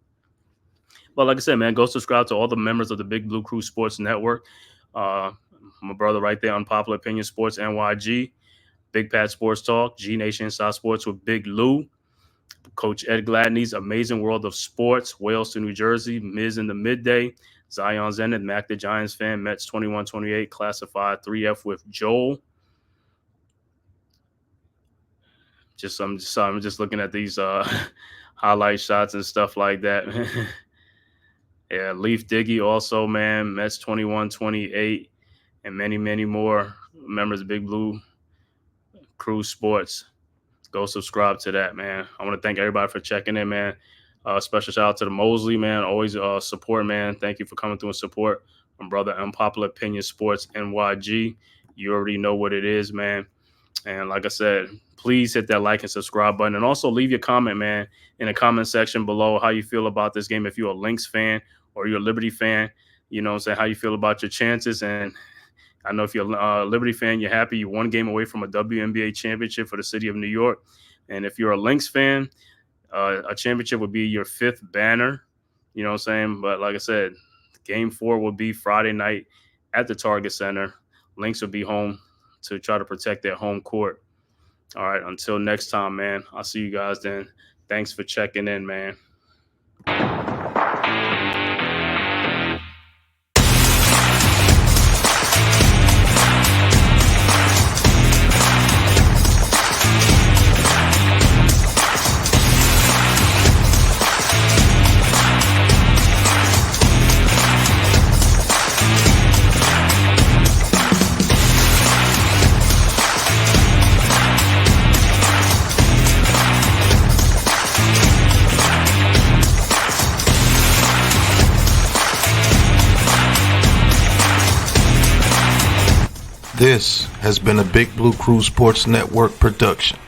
But like I said, man, go subscribe to all the members of the Big Blue Crew Sports Network. My brother right there, Unpopular Opinion Sports, NYG, Big Pat Sports Talk, G Nation Inside Sports with Big Lou, Coach Ed Gladney's Amazing World of Sports, Wales to New Jersey, Miz in the Midday, Zion Zenith, Mac the Giants fan, Mets 21-28, Classified 3F with Joel. I'm just looking at these highlight shots and stuff like that. Yeah, Leaf Diggy also, man, Mets 21-28, and many, many more members of Big Blue Crew Sports. Go subscribe to that, man. I want to thank everybody for checking in, man. Special shout out to the Mosley, man. Always support, man. Thank you for coming through and support my brother Unpopular Opinion Sports NYG. You already know what it is, man. And like I said, please hit that like and subscribe button. And also leave your comment, man, in the comment section below how you feel about this game. If you're a Lynx fan or you're a Liberty fan, how you feel about your chances. And I know if you're a Liberty fan, you're happy. You're one game away from a WNBA championship for the city of New York. And if you're a Lynx fan, a championship would be your fifth banner. You know what I'm saying? But like I said, game 4 will be Friday night at the Target Center. Lynx will be home to try to protect their home court. All right, until next time, man. I'll see you guys then. Thanks for checking in, man. This has been a Big Blue Crew Sports Network production.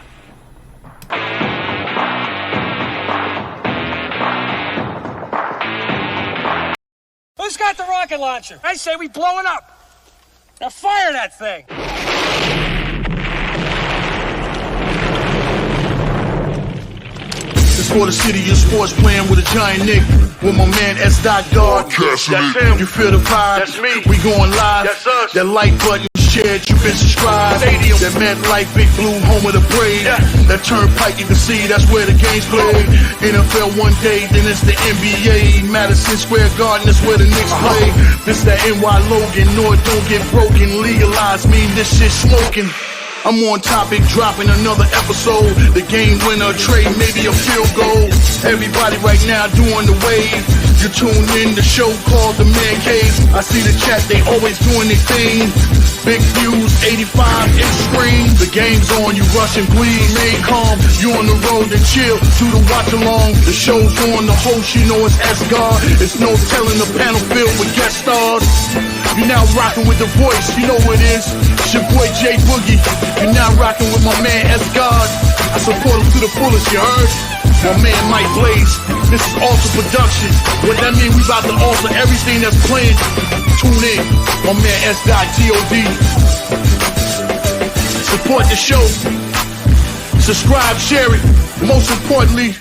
Who's got the rocket launcher? I say we blow it up. Now fire that thing. It's for the city of sports, playing with a giant Nick. With my man S. God. That's him. You feel the vibe? That's me. We going live. That's us. That like button shared, you been subscribed. Stadium. That MetLife, Big Blue, home of the Braves. Yeah. That turnpike, you can see that's where the game's played. NFL one day, then it's the NBA. Madison Square Garden, that's where the Knicks play. This that NY Logan, no it don't get broken. Legalized, mean this shit smoking. I'm on topic, dropping another episode. The game winner, trade, maybe a field goal. Everybody right now doing the wave. You tune in the show called The-Man-Cave. I see the chat, they always doing their thing. Big views, 85 inch screen. The game's on, you rush and bleed. Stay calm, you on the road and chill. Do the watch along. The show's on, the host, you know it's S-God. It's no telling the panel filled with guest stars. You now rocking with the voice, you know what it is. It's your boy J Boogie. You now rocking with my man S-God. I support him to the fullest, you heard? My man Mike Blaze. This is Alter Production. What that mean? We about to alter everything that's playing. Tune in. My man S.God. Support the show. Subscribe, share it. Most importantly,